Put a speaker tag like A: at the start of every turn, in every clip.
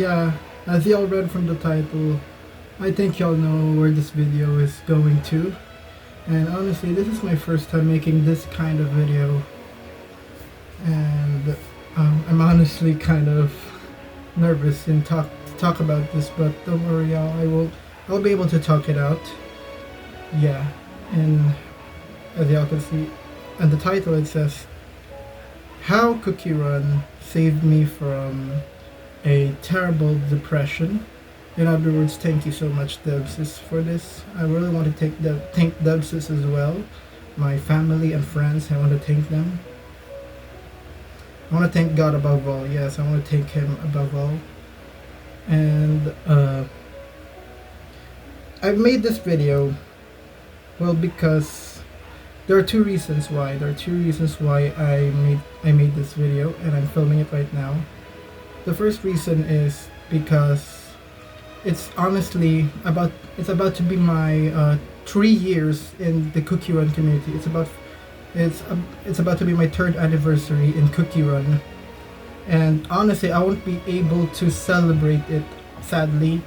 A: yeah, as y'all read from the title, I think y'all know where this video is going to. And honestly, this is my first time making this kind of video. And I'm honestly kind of nervous to talk about this, but don't worry, I'll be able to talk it out. Yeah, and as y'all can see, at the title it says, "How Cookie Run Saved Me from a Terrible Depression." In other words, thank you so much, Debsis, for this. I really want to thank Debsis as well, my family and friends. I want to thank them. I want to thank God above all. Yes, I want to thank Him above all. And I've made this video, well, because there are two reasons why. I made this video, and I'm filming it right now. The first reason is because it's about to be my 3 years in the Cookie Run community. It's about to be my 3rd anniversary in Cookie Run, and honestly, I won't be able to celebrate it, sadly,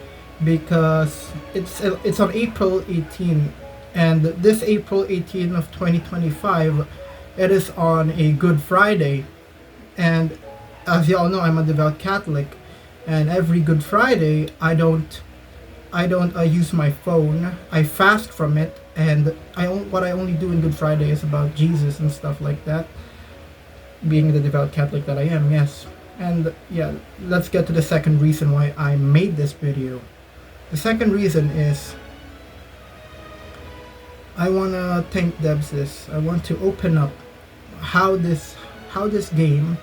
A: because it's on April 18, and this April 18 of 2025, it is on a Good Friday, and as y'all know, I'm a devout Catholic, and every Good Friday I don't use my phone. I fast from it, and what I only do in Good Friday is about Jesus and stuff like that, being the devout Catholic that I am. Yes. And yeah, let's get to the second reason why I made this video. The second reason is I want to thank Debsis. I want to open up how this game,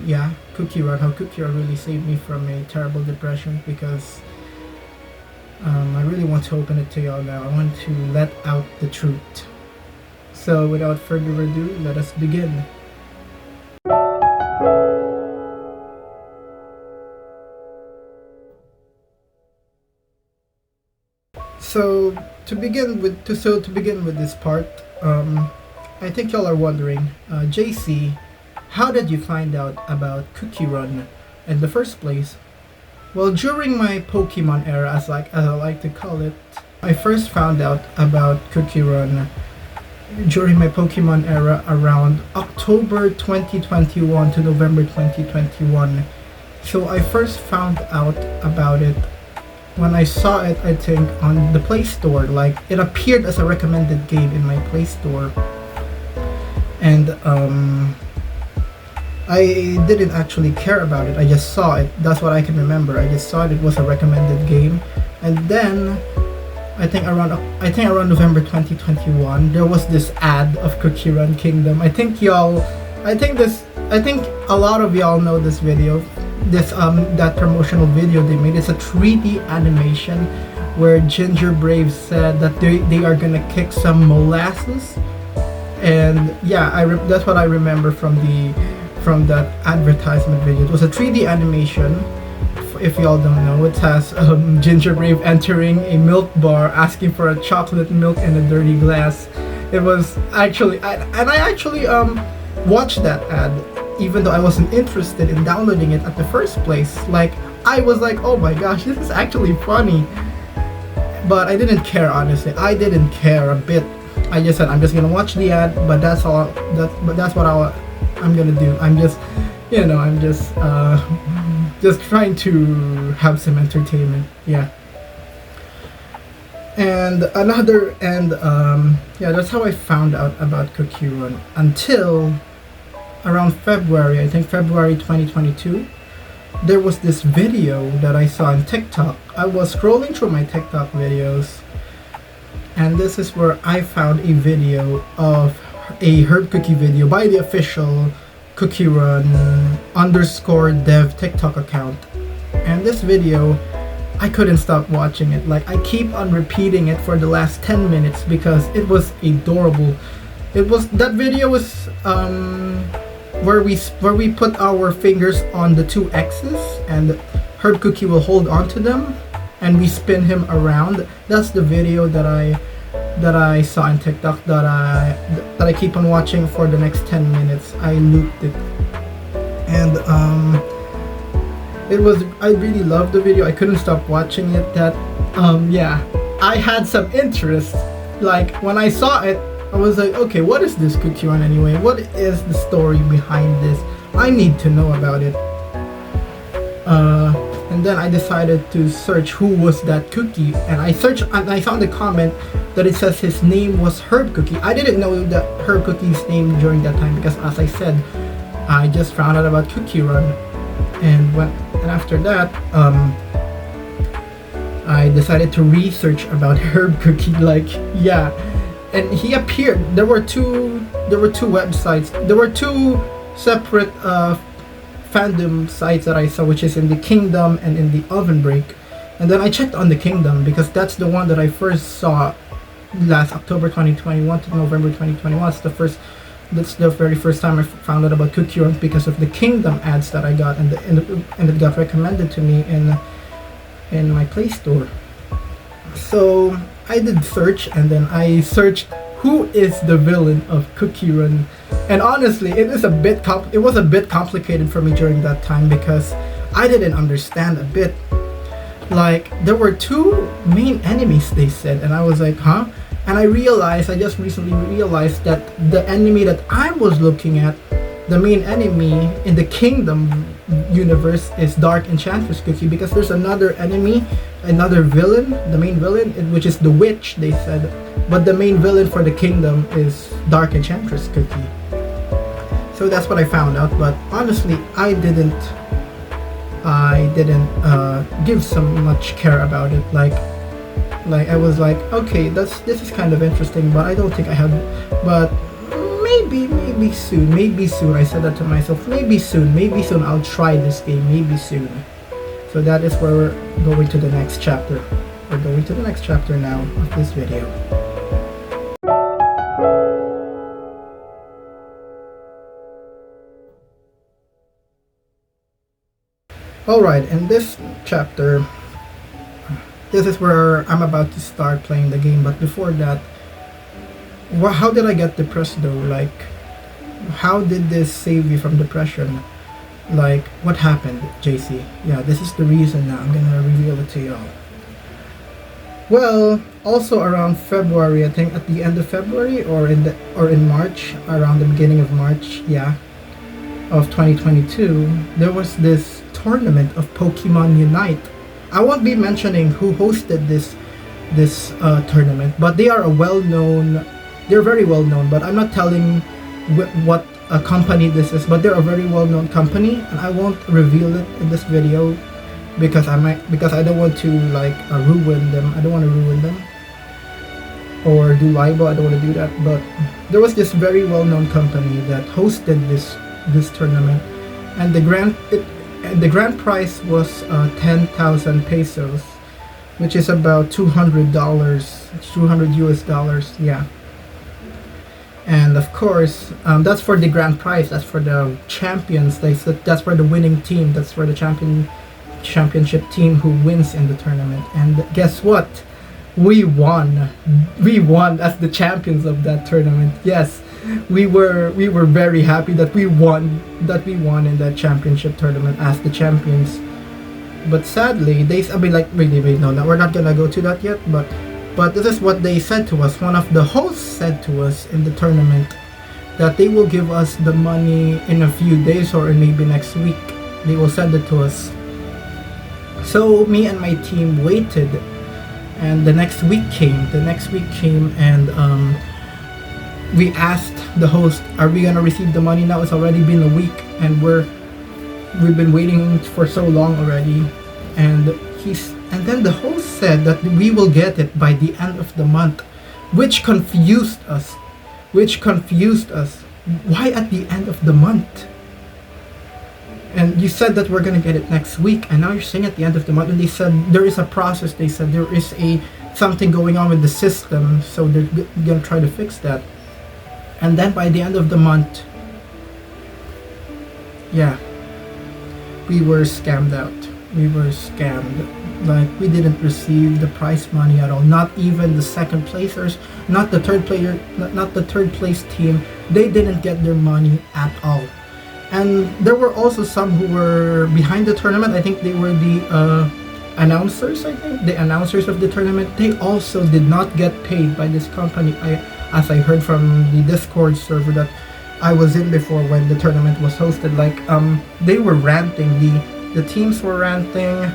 A: yeah, Cookie Run, how Cookie Run really saved me from a terrible depression, because I really want to open it to y'all now. I want to let out the truth. So without further ado, let us begin. So to begin with this part, I think y'all are wondering, JC, how did you find out about Cookie Run in the first place? Well, during my Pokemon era, as I like to call it, I first found out about Cookie Run during my Pokemon era around October 2021 to November 2021. So I first found out about it when I saw it, I think, on the Play Store. Like, it appeared as a recommended game in my Play Store. And I didn't actually care about it. I just saw it. That's what I can remember. I just saw it was a recommended game. And then I think around November 2021, there was this ad of Cookie Run Kingdom. I think a lot of y'all know this video. That promotional video they made. It's a 3D animation where Ginger Brave said that they are gonna kick some molasses, and yeah, that's what I remember from that advertisement video. It was a 3D animation. If y'all don't know, it has Ginger Brave entering a milk bar, asking for a chocolate milk in a dirty glass. It was actually, and I actually watched that ad, even though I wasn't interested in downloading it at the first place. Like, I was like, oh my gosh, this is actually funny. But I didn't care, honestly. I didn't care a bit. I just said, I'm just gonna watch the ad, but that's all. That's what I'm gonna do. I'm just trying to have some entertainment. Yeah. And yeah, that's how I found out about Cookie Run, until around February, I think February 2022, there was this video that I saw on TikTok. I was scrolling through my TikTok videos, and this is where I found a video of a Herb Cookie video by the official Cookie Run _dev TikTok account. And this video, I couldn't stop watching it. Like, I keep on repeating it for the last 10 minutes because it was adorable. That video was where we put our fingers on the 2 X's, and Herb Cookie will hold on to them, and we spin him around. That's the video that I saw on TikTok that I keep on watching for the next 10 minutes. I looped it, and I really loved the video. I couldn't stop watching it. Yeah, I had some interest. Like when I saw it, I was like, okay, what is this cookie run anyway? What is the story behind this? I need to know about it. And then I decided to search who was that cookie, and I searched and I found a comment that it says his name was Herb Cookie. I didn't know that Herb Cookie's name during that time because, as I said, I just found out about Cookie Run, and after that, I decided to research about Herb Cookie. Like, yeah, and he appeared. There were two websites. There were two separate fandom sites that I saw, which is in the Kingdom and in the Oven Break. And then I checked on the Kingdom because that's the one that I first saw last October 2021 to November 2021. That's the very first time I found out about Cookie Runs because of the Kingdom ads that I got, and it got recommended to me in my Play Store. So I did search, and then I searched who is the villain of Cookie Run. And honestly, it was a bit complicated for me during that time because I didn't understand a bit. Like, there were two main enemies, they said, and I was like, huh? And I just recently realized that the enemy that I was looking at, the main enemy in the Kingdom universe, is Dark Enchantress Cookie, because there's another enemy, another villain, the main villain, which is the Witch, they said. But the main villain for the Kingdom is Dark Enchantress Cookie. So that's what I found out, but honestly, I didn't give so much care about it. Like I was like, okay, this is kind of interesting, but I don't think I have. But maybe soon. I said that to myself. Maybe soon. I'll try this game. Maybe soon. So that is where we're going to the next chapter. We're going to the next chapter now of this video. Alright, in this chapter, this is where I'm about to start playing the game, but before that, how did I get depressed though? Like, how did this save me from depression? Like, what happened, JC? Yeah, this is the reason now. I'm gonna reveal it to y'all. Well, also around February, I think at the end of February or in March, around the beginning of March, yeah, of 2022, there was this tournament of Pokemon Unite. I won't be mentioning who hosted this tournament, but they are they're very well known, but I'm not telling what a company this is, but they're a very well known company, and I won't reveal it in this video because I don't want to ruin them. I don't want to ruin them or do libel. I don't want to do that. But there was this very well known company that hosted this tournament, and the grand prize was 10,000 pesos, which is about $200 US dollars, yeah. And of course, that's for the grand prize. That's for the champions. That's for the winning team. That's for the championship team who wins in the tournament. And guess what? We won. We won as the champions of that tournament. Yes, we were very happy that we won. In that championship tournament as the champions. But sadly, no, we're not gonna go to that yet. But this is what they said to us. One of the hosts said to us in the tournament that they will give us the money in a few days or maybe next week. They will send it to us. So me and my team waited, and the next week came, and we asked the host, are we gonna receive the money now? It's already been a week, and we've been waiting for so long already. And then the host said that we will get it by the end of the month, which confused us. Why at the end of the month? And you said that we're gonna get it next week, and now you're saying at the end of the month. And they said there is a process. They said there is something going on with the system, so they're gonna try to fix that. And then by the end of the month, yeah, we were scammed out. Like, we didn't receive the prize money at all. Not even the second placers, not the third place team. They didn't get their money at all. And there were also some who were behind the tournament. I think they were the announcers. I think the announcers of the tournament. They also did not get paid by this company. As I heard from the Discord server that I was in before when the tournament was hosted, like they were ranting. The teams were ranting.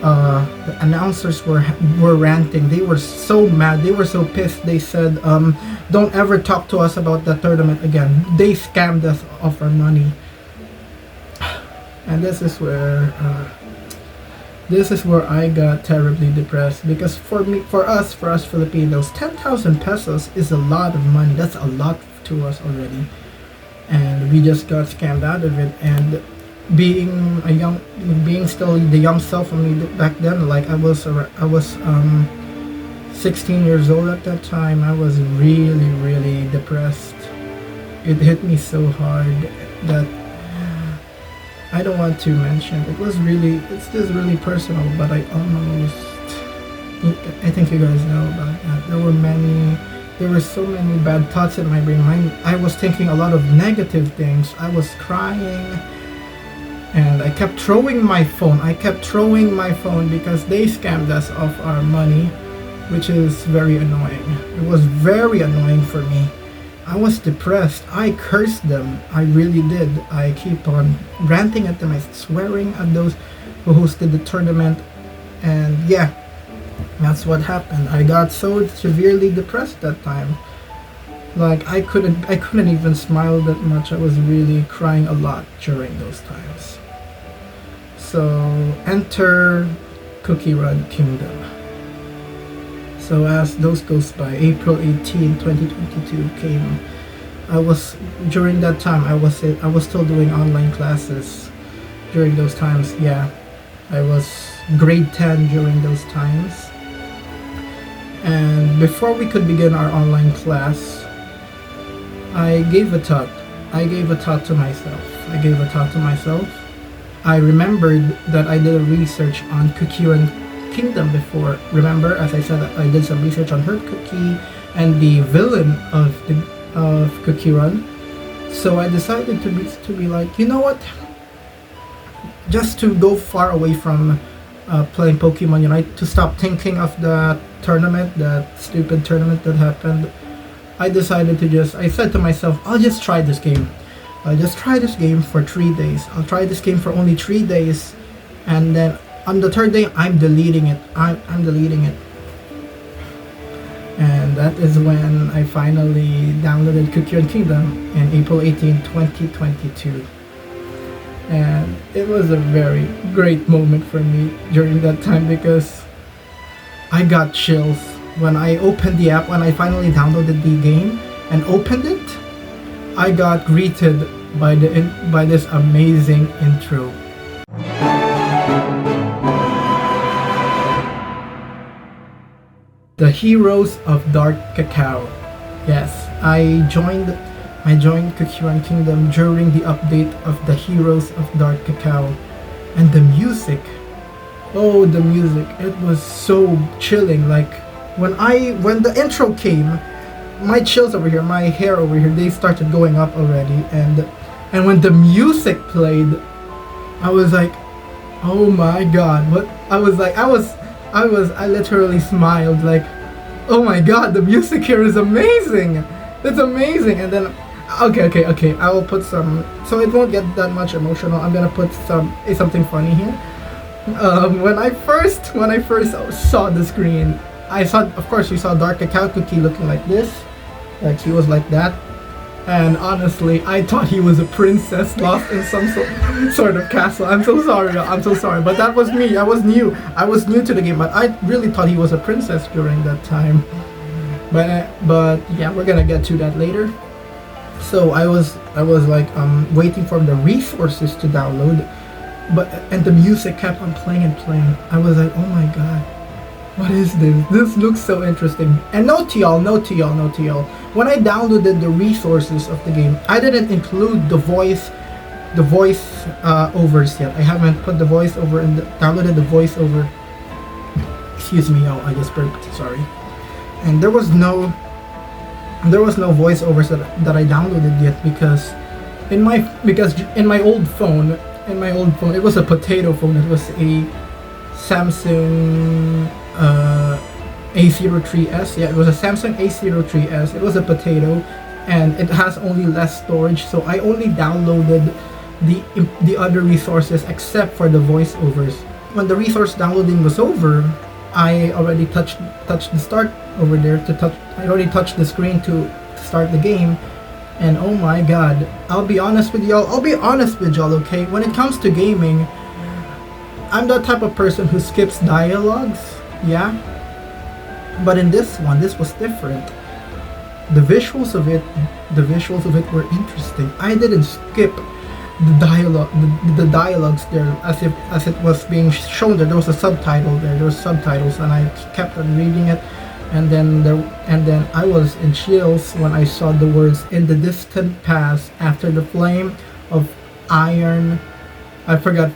A: The announcers were ranting. They were so mad. They were so pissed. They said, "Don't ever talk to us about that tournament again. They scammed us of our money." And this is where I got terribly depressed, because for us Filipinos, 10,000 pesos is a lot of money. That's a lot to us already, and we just got scammed out of it. And being still the young self of me back then, like I was 16 years old at that time, I was really depressed. It hit me so hard that I don't want to mention. It's just really personal, but I think you guys know about that. There were so many bad thoughts in my brain. I was thinking a lot of negative things. I was crying. And I kept throwing my phone. Because they scammed us of our money, which is very annoying. It was very annoying for me. I was depressed. I cursed them. I really did. I keep on ranting at them. I swearing at those who hosted the tournament. And yeah, that's what happened. I got so severely depressed that time. Like I couldn't even smile that much. I was really crying a lot during those times. So enter Cookie Run Kingdom. So as those goes by, April 18, 2022 came. During that time I was still doing online classes during those times. Yeah, I was grade 10 during those times. And before we could begin our online class, I gave a thought to myself. I remembered that I did a research on Cookie Run Kingdom before. Remember, as I said, I did some research on Hurt Cookie and the villain of Cookie Run. So I decided to be like, you know what? Just to go far away from playing Pokemon Unite, to stop thinking of the tournament, that stupid tournament that happened. I said to myself, I'll just try this game. I'll just try this game for 3 days. I'll try this game for only 3 days, and then on the third day, I'm deleting it. I'm deleting it. And that is when I finally downloaded Cookie Run Kingdom in April 18, 2022. And it was a very great moment for me during that time, because I got chills when I opened the app. When I finally downloaded the game and opened it, I got greeted by this amazing intro. The Heroes of Dark Cacao. Yes, I joined Cookie Run Kingdom during the update of the Heroes of Dark Cacao, and the music. Oh, the music! It was so chilling. Like when the intro came, my chills over here, my hair over here, they started going up already. And when the music played, I was like, oh my god! What? I literally smiled like, oh my god, the music here is amazing. It's amazing. And then okay, I will put some, so it won't get that much emotional. I'm gonna put something funny here. When I first saw the screen, we saw Dark Cacao Cookie looking like this, like he was like that. And honestly, I thought he was a princess lost in some sort of castle. I'm so sorry, but that was me. I was new to the game, but I really thought he was a princess during that time. But yeah, we're gonna get to that later. So I was like waiting for the resources to download, and the music kept on playing and playing. I was like, oh my god, what is this? This looks so interesting. And note to y'all. When I downloaded the resources of the game, I didn't include the voice overs yet. I haven't put the voiceover in downloaded the voiceover. Excuse me, y'all. I just burped. Sorry. And there was no voiceovers that I downloaded yet, because because in my old phone, it was a potato phone. It was a Samsung A03s. Yeah, it was a Samsung A03s. It was a potato, and it has only less storage. So I only downloaded the other resources except for the voiceovers. When the resource downloading was over, I already touched the start over there to touch. I already touched the screen to start the game, and oh my god, I'll be honest with y'all. Okay, when it comes to gaming, I'm the type of person who skips dialogues. Yeah, but in this one, this was different. The visuals of it were interesting. I didn't skip the dialogues there as it was being shown there. There was a subtitle there. There were subtitles, and I kept on reading it, and then I was in chills when I saw the words "in the distant past, after the flame of iron." I forgot.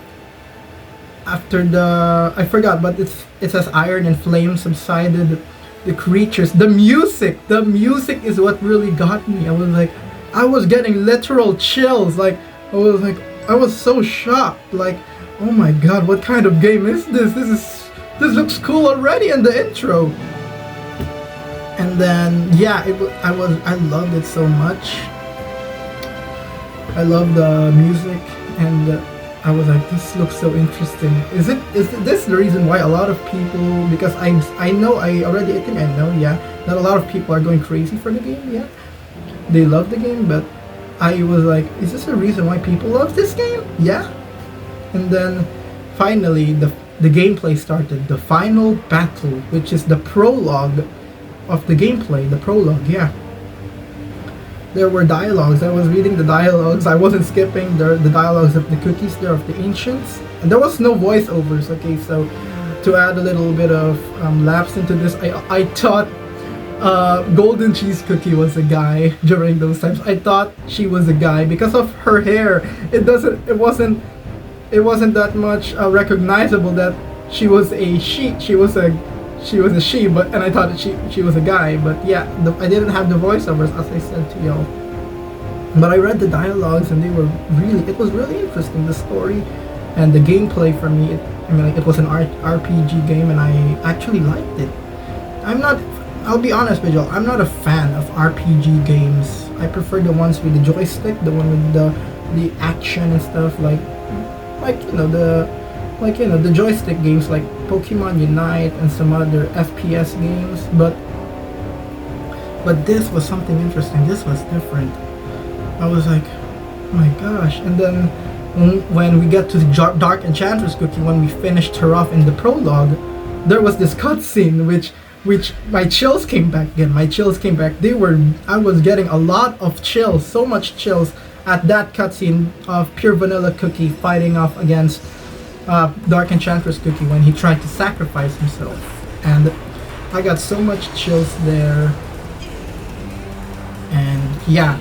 A: But it says iron and flame subsided. The creatures, the music is what really got me. I was getting literal chills. I was so shocked. Like, oh my god, what kind of game is this? This looks cool already in the intro. And then yeah, I loved it so much. I love the music, and I was like, this looks so interesting. Is this the reason why a lot of people? Because I think I know, yeah, that a lot of people are going crazy for the game. Yeah, they love the game, but I was like, is this the reason why people love this game? Yeah. And then finally the gameplay started. The final battle, which is the prologue of the gameplay. The prologue, yeah. There were dialogues. I was reading the dialogues. I wasn't skipping the dialogues of the cookies there, of the ancients. And there was no voiceovers. Okay, so to add a little bit of lapse into this, I thought Golden Cheese Cookie was a guy during those times. I thought she was a guy because of her hair. It wasn't that much recognizable that she was a she. She was a she, but and I thought that she was a guy. But yeah, I didn't have the voiceovers, as I said to y'all. But I read the dialogues, and it was really interesting, the story and the gameplay. For me, it was an RPG game, and I actually liked it. I'll be honest with y'all, I'm not a fan of RPG games. I prefer the ones with the joystick, the one with the action and stuff, like the joystick games like Pokemon Unite and some other FPS games. But this was something interesting. This was different. I was like, oh my gosh. And then when we get to the Dark Enchantress Cookie, when we finished her off in the prologue, there was this cutscene which my chills came back again. I was getting a lot of chills, so much chills at that cutscene of Pure Vanilla Cookie fighting off against Dark Enchantress Cookie when he tried to sacrifice himself. And I got so much chills there. And yeah,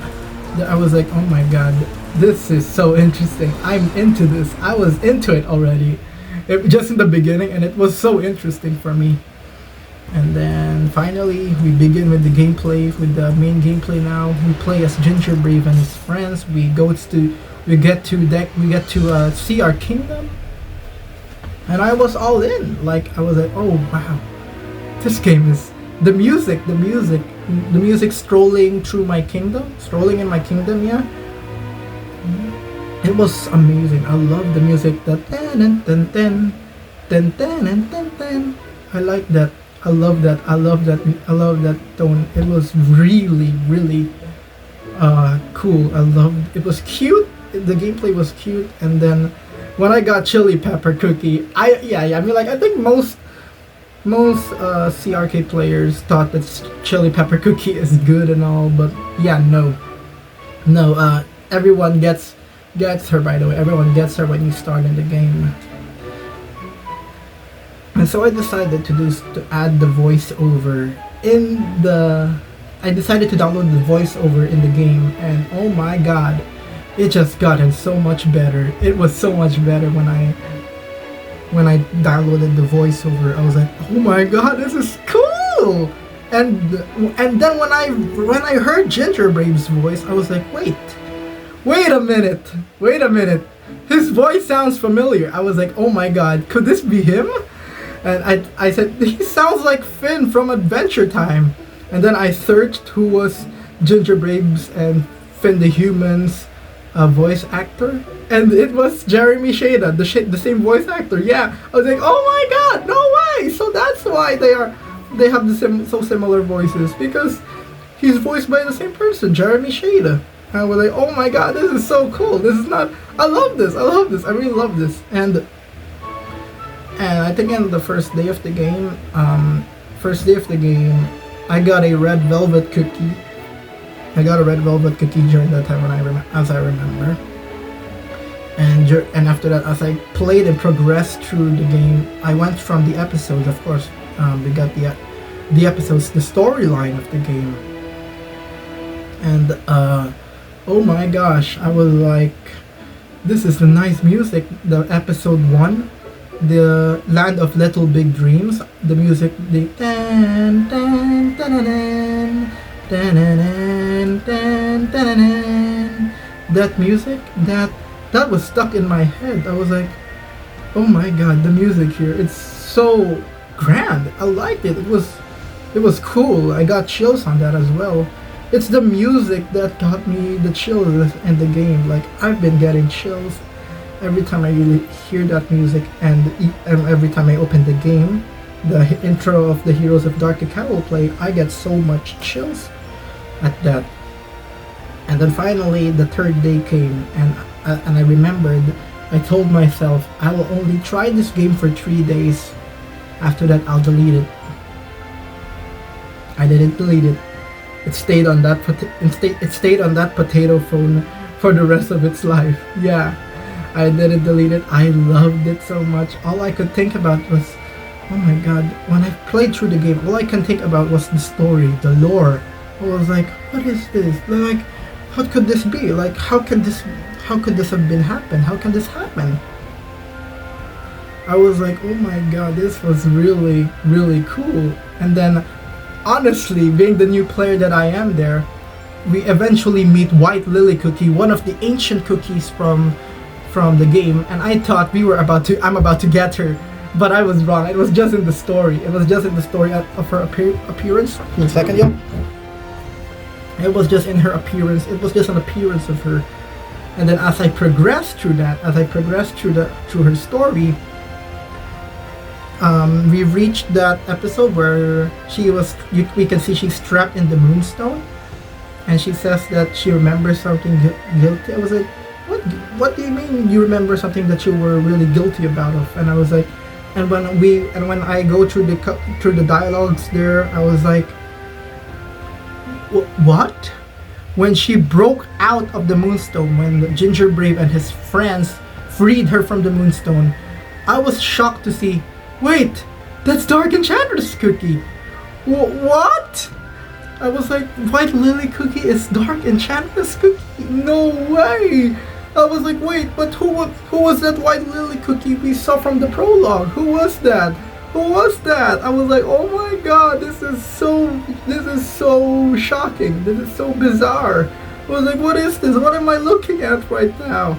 A: I was like, oh my god, this is so interesting. I'm into this. I was into it already, just in the beginning, and it was so interesting for me. And then finally we begin with the gameplay, with the main gameplay now. We play as Gingerbrave and his friends. We get to see our kingdom. And I was all in. Like, I was like, oh wow, this game is the music strolling in my kingdom, yeah. It was amazing. I love the music. I like that. I love that tone. It was really, really cool. It was cute. The gameplay was cute. And then when I got Chili Pepper Cookie, I think most CRK players thought that Chili Pepper Cookie is good and all, but yeah, no, everyone gets her. By the way, everyone gets her when you start in the game. And so I decided to add the voiceover I decided to download the voiceover in the game, and oh my god, it just gotten so much better. It was so much better when I downloaded the voiceover. I was like, oh my god, this is cool. And then when I heard Gingerbrave's voice, I was like, wait a minute, wait a minute. His voice sounds familiar. I was like, oh my god, could this be him? And I said, he sounds like Finn from Adventure Time. And then I searched who was Gingerbread's and Finn the Human's voice actor. And it was Jeremy Shada, the same voice actor. Yeah, I was like, oh my god, no way! So that's why they have so similar voices, because he's voiced by the same person, Jeremy Shada. And I was like, oh my god, this is so cool. This is not. I love this. I really love this. And I think in the first day of the game, I got a red velvet cookie. I got a red velvet cookie during that time as I remember. And after that, as I played and progressed through the game, I went from the episodes. Of course, we got the episodes, the storyline of the game, and oh my gosh, I was like, this is the nice music. The episode 1, the Land of Little Big Dreams, the music, the dan dan dan dan dan dan dan dan, that music, that was stuck in my head. I was like, oh my god, the music here, it's so grand. I liked it. It was cool. I got chills on that as well. It's the music that got me the chills in the game. Like, I've been getting chills every time I really hear that music, and every time I open the game, the intro of the Heroes of Dark Decay play, I get so much chills at that. And then finally, the third day came, and I remembered, I told myself, I will only try this game for 3 days. After that, I'll delete it. I didn't delete it. It stayed on that potato phone for the rest of its life. Yeah, I didn't delete it. I loved it so much. All I could think about was, oh my god, when I played through the game, all I can think about was the story, the lore. I was like, what is this? Like, what could this be? Like, how could this have been happen? How can this happen? I was like, oh my god, this was really, really cool. And then, honestly, being the new player that I am there, we eventually meet White Lily Cookie, one of the ancient cookies from the game, and I thought I'm about to get her, but I was wrong. It was just in the story. It was just in the story of her appearance. 1 second, yo. It was just in her appearance. It was just an appearance of her. And then as I progressed through through her story, we reached that episode where we can see she's trapped in the Moonstone, and she says that she remembers something guilty. I was like, what do you mean you remember something that you were really guilty about of? And I was like, and when I go through the dialogues there, I was like, what? When she broke out of the Moonstone, when Gingerbread and his friends freed her from the Moonstone, I was shocked to see, wait, that's Dark Enchantress Cookie. What? I was like, White Lily Cookie is Dark Enchantress Cookie? No way! I was like, wait, but who was that White Lily Cookie we saw from the prologue? Who was that? Who was that? I was like, oh my god, this is so shocking. This is so bizarre. I was like, what is this? What am I looking at right now?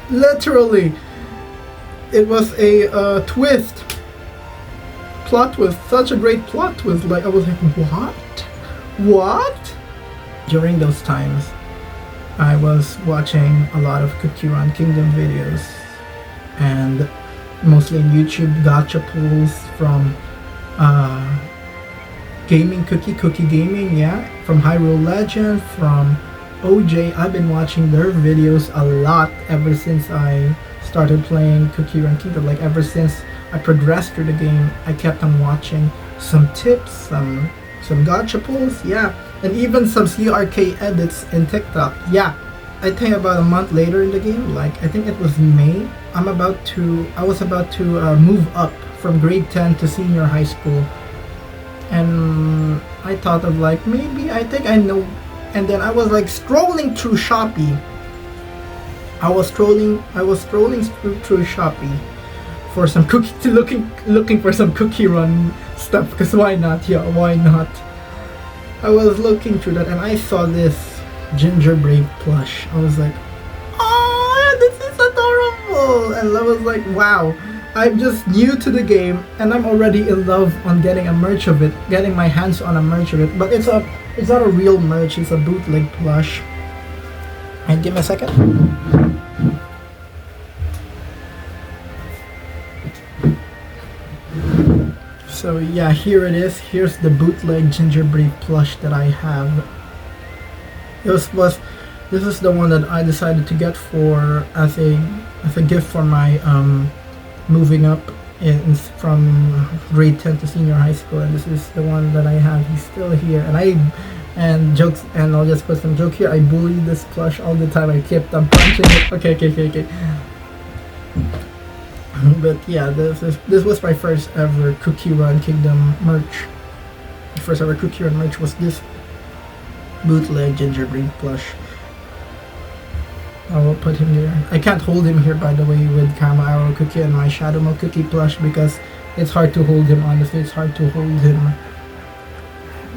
A: Literally, it was a twist. Plot twist. Such a great plot twist. Like, I was like, what? During those times, I was watching a lot of Cookie Run Kingdom videos, and mostly in YouTube, gacha pulls from gaming, cookie gaming, yeah, from Hyrule Legend, from OJ. I've been watching their videos a lot ever since I started playing Cookie Run Kingdom. Like, ever since I progressed through the game, I kept on watching some tips, some gacha pulls, yeah, and even some CRK edits in TikTok, yeah. I think about a month later in the game, like I think it was May, I was about to move up from grade 10 to senior high school, and I thought of like, maybe I think I know, and then I was like strolling through Shopee. I was strolling through Shopee for some looking for some Cookie Run stuff, because why not? Yeah, why not? I was looking through that and I saw this gingerbread plush. I was like, oh, this is adorable, and I was like, wow. I'm just new to the game, and I'm already in love on getting a merch of it, getting my hands on a merch of it. But it's not a real merch. It's a bootleg plush. And give me a second. So yeah, here it is. Here's the bootleg gingerbread plush that I have. This is the one that I decided to get for as a gift for my moving up from grade 10 to senior high school, and this is the one that I have. He's still here, and jokes, and I'll just put some joke here. I bullied this plush all the time. I kept on punching it. Okay. But yeah, this was my first ever Cookie Run Kingdom merch. The first ever Cookie Run merch was this bootleg gingerbread plush. I will put him here. I can't hold him here, by the way, with Kama Arrow Cookie and my Shadow Mo Cookie plush, because it's hard to hold him. Honestly, it's hard to hold him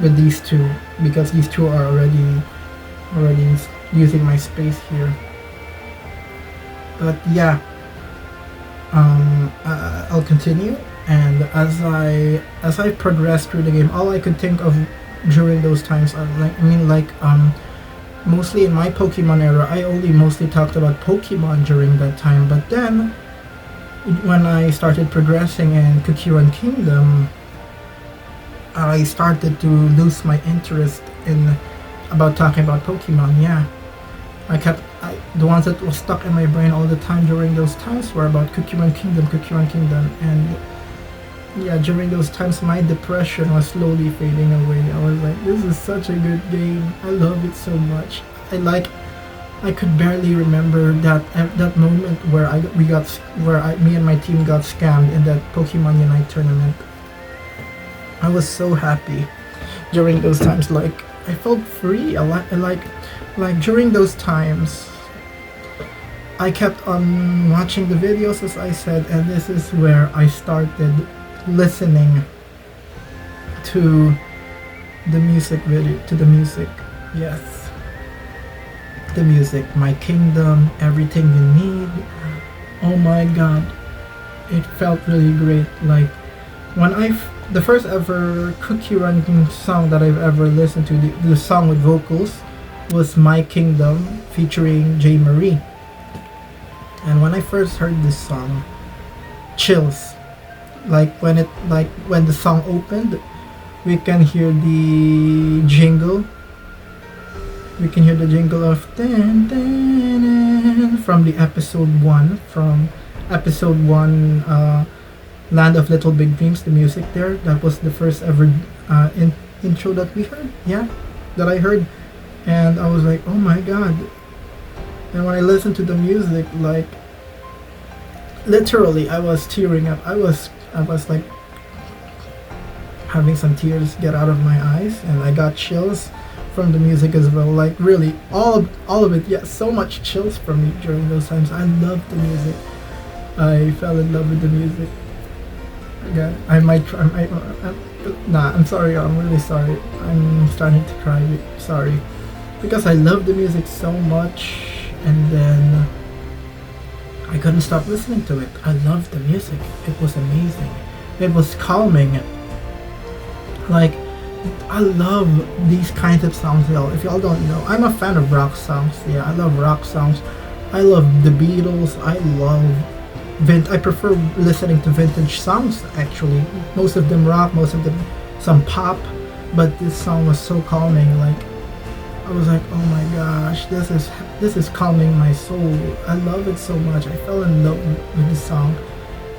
A: with these two, because these two are already using my space here. But yeah, I'll continue. And as I progressed through the game, all I could think of during those times, mostly in my Pokemon era, I only mostly talked about Pokemon during that time. But then, when I started progressing in Cookie Run Kingdom, I started to lose my interest in about talking about Pokemon. Yeah, the ones that was stuck in my brain all the time during those times were about Cookie Run Kingdom, and yeah, during those times my depression was slowly fading away. I was like, this is such a good game. I love it so much. I could barely remember that moment where me and my team got scammed in that Pokemon Unite tournament. I was so happy during those times. Like, I felt free. Like during those times, I kept on watching the videos, as I said, and this is where I started listening to the music video, yes, the music, My Kingdom, Everything You Need. Oh my god, it felt really great. Like, when the first ever Cookie Run song that I've ever listened to, the song with vocals, was My Kingdom featuring J. Marie. And when I first heard this song, chills. Like when the song opened, we can hear the jingle. We can hear the jingle of dan, dan, dan, from the episode 1, Land of Little Big Dreams, the music there. That was the first ever intro that we heard. Yeah, that I heard, and I was like, oh my god. And when I listened to the music, like, literally, I was tearing up. I was like having some tears get out of my eyes, and I got chills from the music as well. Like, really, all of it. Yeah, so much chills from me during those times. I loved the music. I fell in love with the music. Again, I'm sorry. I'm really sorry. I'm starting to cry. Sorry, because I love the music so much, and then I couldn't stop listening to it. I loved the music. It was amazing. It was calming. Like, I love these kinds of songs, y'all. If y'all don't know, I'm a fan of rock songs. Yeah, I love rock songs. I love the Beatles. I prefer listening to vintage songs, actually. Most of them rock, most of them some pop. But this song was so calming. Like, I was like, oh my gosh, this is calming my soul. I love it so much. I fell in love with this song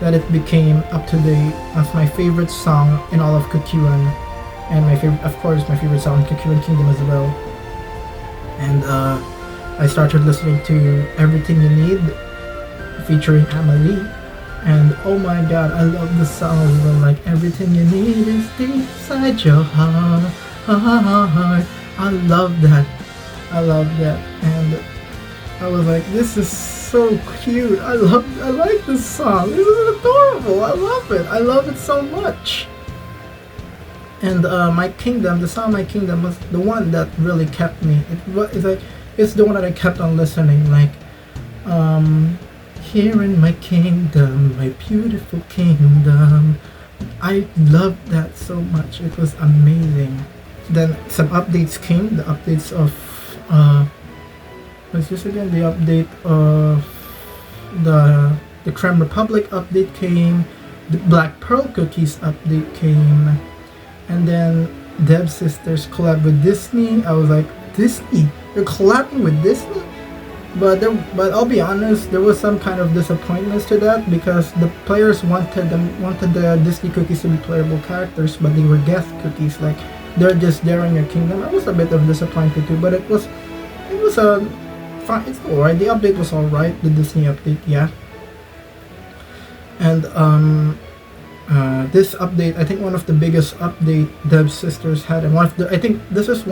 A: that it became up to date as my favorite song in all of Cookie Run, and my favorite song in Cookie Run Kingdom as well. And I started listening to Everything You Need featuring Amelie, and oh my god, I love this song as well. Like, everything you need is deep inside your heart. I love that, and I was like, this is so cute. I like this song. This is adorable. I love it so much. And my kingdom, the song My Kingdom was the one that really kept me. It's like it's the one that I kept on listening. Like, here in my kingdom, my beautiful kingdom. I loved that so much. It was amazing. Then some updates came. The updates of what's this again? The update of the Creme Republic update came. The Black Pearl Cookies update came. And then Dev Sisters collab with Disney. I was like, Disney? You're collabing with Disney? But I'll be honest, there was some kind of disappointments to that because the players wanted the Disney cookies to be playable characters, but they were guest cookies. Like they're just there in your kingdom. I was a bit of disappointed too, but it was a fine. It's alright. The update was alright. The Disney update, yeah. And this update, I think one of the biggest update Dev Sisters had, and I think this is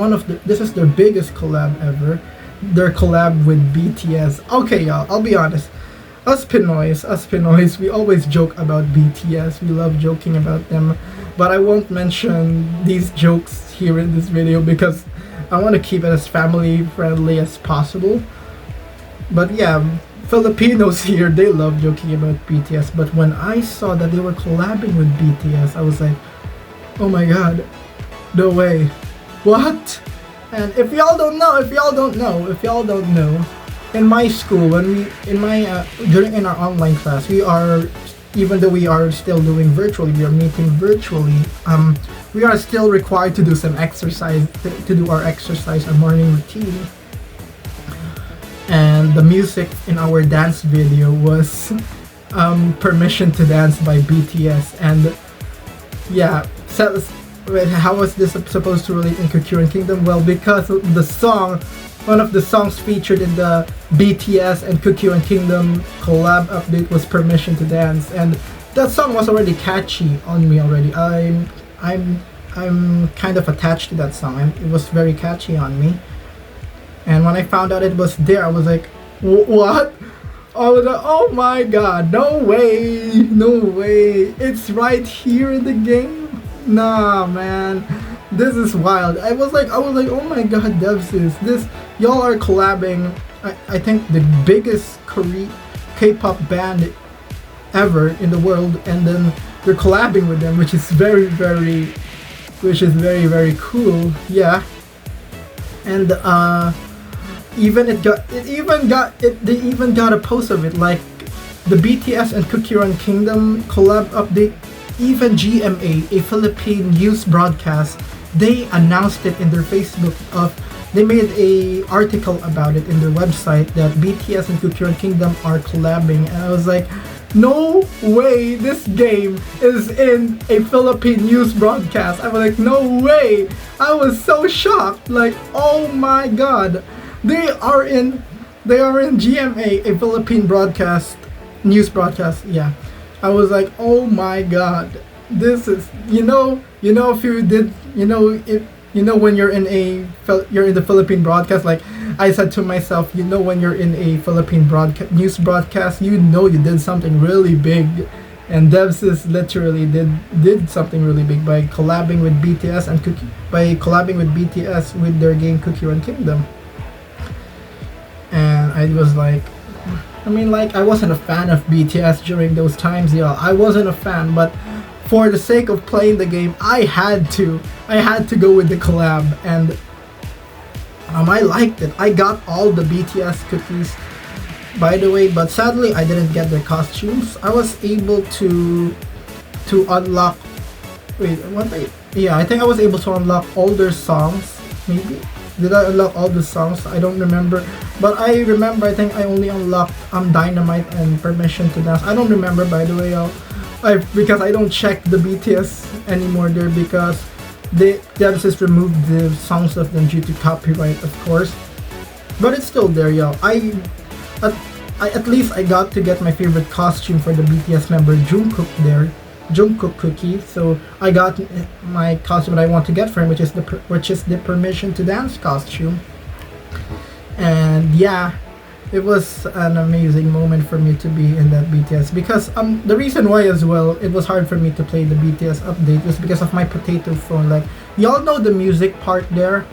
A: their biggest collab ever. Their collab with BTS. Okay, y'all, I'll be honest. Us Pinoys, we always joke about BTS. We love joking about them, but I won't mention these jokes here in this video because I want to keep it as family friendly as possible. But yeah, Filipinos here, they love joking about BTS, but when I saw that they were collabing with BTS, I was like, oh my god, no way. What? And if y'all don't know, in my school, during our online class, even though we are still doing virtually, we are meeting virtually, we are still required to do some exercise, to do our exercise, our morning routine. And the music in our dance video was Permission to Dance by BTS. And yeah, how was this supposed to relate in Cocoon Kingdom? Well, because the song, one of the songs featured in the BTS and Cocoon Kingdom collab update was Permission to Dance, and that song was already catchy on me already. I'm kind of attached to that song, and it was very catchy on me. And when I found out it was there, I was like, what? I was like, oh my god, no way, it's right here in the game. Nah, man, this is wild. I was like, oh my god, Devsis, y'all are collabing. I think the biggest K-pop band ever in the world, and then you're collabing with them, which is very, very cool. Yeah, and they even got a post of it, like the BTS and Cocoon Kingdom collab update. Even GMA, a Philippine news broadcast, they announced it in their Facebook. They made a article about it in their website that BTS and Cocoon Kingdom are collabing, and I was like, no way, this game is in a Philippine news broadcast. I was like, no way. I was so shocked. Like, oh my god, they are in GMA, a Philippine news broadcast. Yeah. I was like, oh my god, this is, if you did, when you're in the Philippine broadcast, like I said to myself, when you're in a Philippine news broadcast, you did something really big, and Devsis literally did something really big by collabing with BTS with their game Cocoon Kingdom. And I was like, I wasn't a fan of BTS during those times, y'all. I wasn't a fan, but for the sake of playing the game, I had to go with the collab, and I liked it. I got all the BTS cookies, by the way, but sadly I didn't get their costumes. I was able to unlock. I think I was able to unlock all their songs, maybe. Did I unlock all the songs? I don't remember. But I remember, I think I only unlocked Dynamite and Permission to Dance. I don't remember, by the way, because I don't check the BTS anymore there, because they just removed the songs of them due to copyright, of course. But it's still there, y'all. At least I got to get my favorite costume for the BTS member Jungkook cookie, so I got my costume that I want to get for him, which is the Permission to Dance costume. And yeah, it was an amazing moment for me to be in that BTS, because the reason why as well it was hard for me to play the BTS update was because of my potato phone. Like, y'all know the music part there,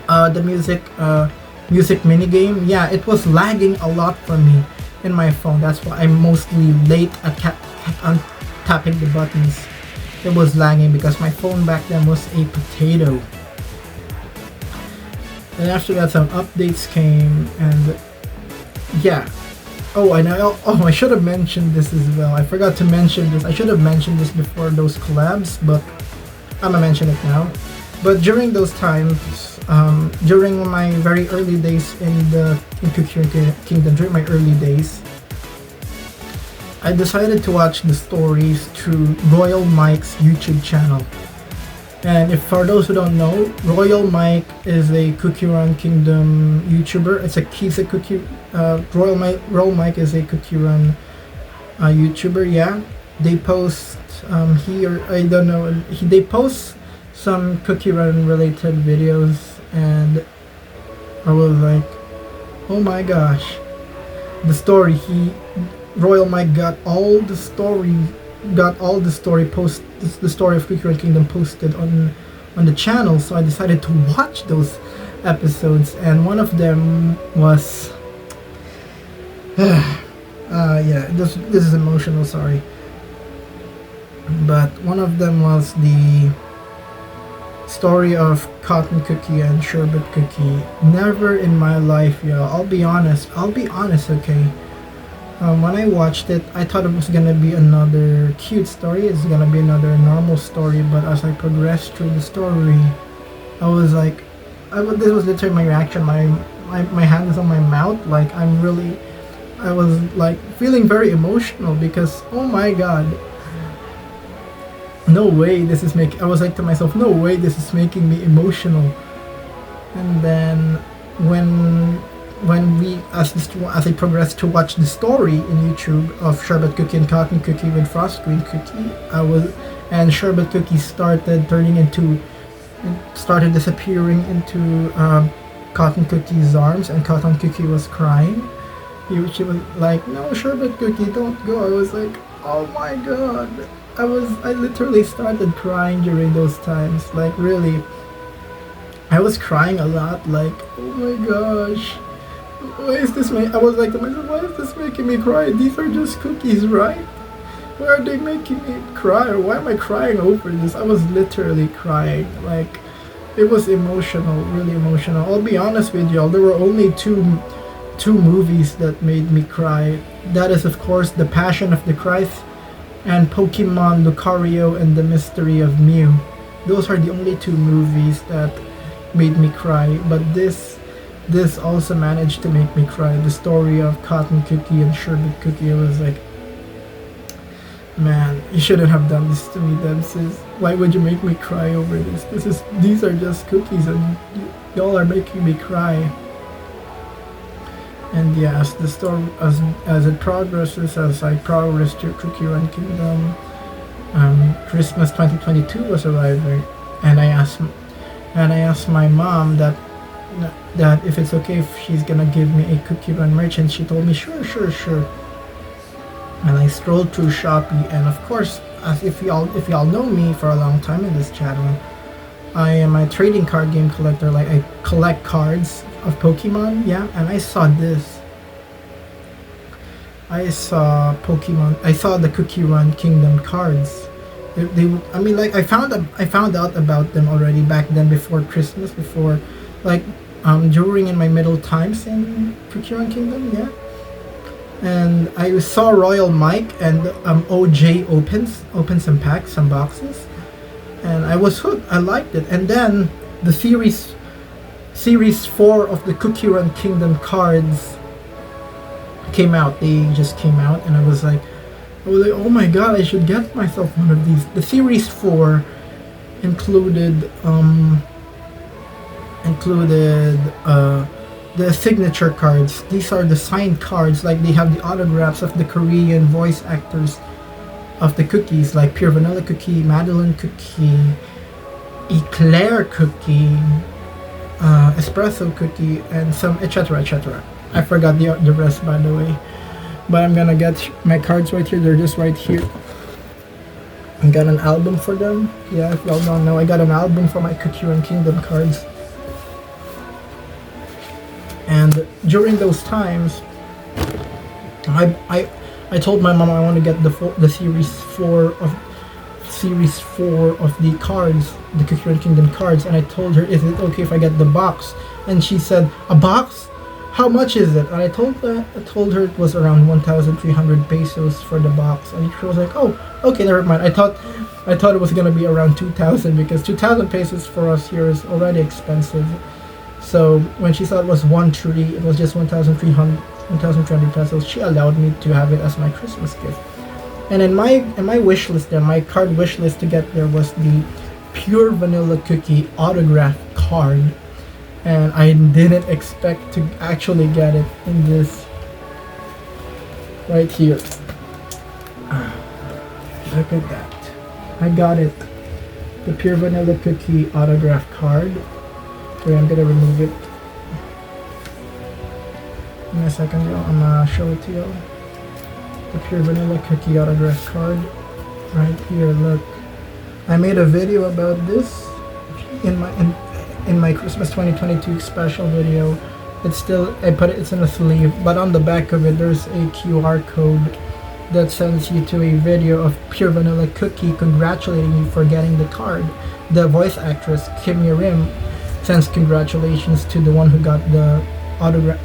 A: the music mini game. Yeah, it was lagging a lot for me in my phone. That's why I'm mostly late at tapping the buttons. It was lagging because my phone back then was a potato. And after that, some updates came, and yeah. Oh, I should have mentioned this as well. I forgot to mention this. I should have mentioned this before those collabs, but I'm gonna mention it now. But during those times, during my very early days in Cookie Kingdom, during my early days, I decided to watch the stories through Royal Mike's YouTube channel. And if for those who don't know, Royal Mike is a Cookie Run Kingdom YouTuber. He's a cookie. Royal Mike is a Cookie Run YouTuber. Yeah, they post they post some Cookie Run related videos, and I was like, oh my gosh, the story. Royal Mike got all the story the story of Cookie Run Kingdom posted on the channel. So I decided to watch those episodes, and one of them was this is emotional, sorry, but one of them was the story of Cotton Cookie and Sherbet Cookie. Never in my life, y'all, I'll be honest, okay. When I watched it, I thought it was gonna be another cute story. It's gonna be another normal story. But as I progressed through the story, I was like, this was literally my reaction. My hand was on my mouth. Like, I was like feeling very emotional because, oh my god, no way this is making. I was like to myself, no way this is making me emotional. And then as I progressed to watch the story in YouTube of Sherbet Cookie and Cotton Cookie with Frost Queen Cookie, and Sherbet Cookie started disappearing into Cotton Cookie's arms, and Cotton Cookie was crying. She was like, "No, Sherbet Cookie, don't go." I was like, "Oh my god!" I literally started crying during those times. Like, really, I was crying a lot. Like, oh my gosh. Why is this I was like to myself, why is this making me cry? These are just cookies, right? Why are they making me cry? Or why am I crying over this? I was literally crying. Like, it was emotional, really emotional. I'll be honest with y'all, there were only two movies that made me cry. That is, of course, The Passion of the Christ and Pokemon Lucario and the Mystery of Mew. Those are the only two movies that made me cry. But this also managed to make me cry. The story of Cotton Cookie and Sherbet Cookie. I was like, man, you shouldn't have done this to me, Dempsey. Why would you make me cry over this? These are just cookies, and y'all are making me cry. And yeah, as the story as it progresses, as I progress through Cookie Run Kingdom, Christmas 2022 was arriving, and I asked my mom that if it's okay if she's gonna give me a Cookie Run merch, and she told me sure. And I strolled through Shopee, and of course, as if y'all know me for a long time in this channel, I am a trading card game collector. Like, I collect cards of Pokemon, yeah. And I saw this. I saw the Cookie Run Kingdom cards. I found out about them already back then, before Christmas, during in my middle times in Cookie Run Kingdom, yeah. And I saw Royal Mike and OJ open some packs, some boxes, and I was hooked. I liked it. And then the series 4 of the Cookie Run Kingdom cards came out. They just came out, and I was like, oh my god, I should get myself one of these. The series 4 included the signature cards. These are the signed cards. Like, they have the autographs of the Korean voice actors of the cookies, like Pure Vanilla Cookie, Madeline Cookie, Eclair Cookie, Espresso Cookie, and some etc. I forgot the rest, by the way. But I'm gonna get my cards right here. They're just right here. I got an album for them. Yeah, if y'all don't know, I got an album for my Cookie Run Kingdom cards. And during those times, I told my mom I want to get the series 4 of the cards, the Cookie Run Kingdom cards, and I told her, is it okay if I get the box? And she said, a box? How much is it? And I told her it was around 1,300 pesos for the box, and she was like, oh, okay, never mind. I thought it was gonna be around 2,000, because 2,000 pesos for us here is already expensive. So when she saw it was 1,300, it was just 1,300 pesos. She allowed me to have it as my Christmas gift. And in my wish list there, my card wish list to get there was the pure vanilla cookie autograph card. And I didn't expect to actually get it in this right here. Look at that. I got it. The pure vanilla cookie autograph card. Wait, I'm gonna remove it in a second. I'm gonna show it to you. The pure vanilla cookie autograph card right here. Look, I made a video about this in my Christmas 2022 special video. It's in a sleeve, but on the back of it there's a QR code that sends you to a video of pure vanilla cookie congratulating you for getting the card. The voice actress Kim Rim sends congratulations to the one who got the autograph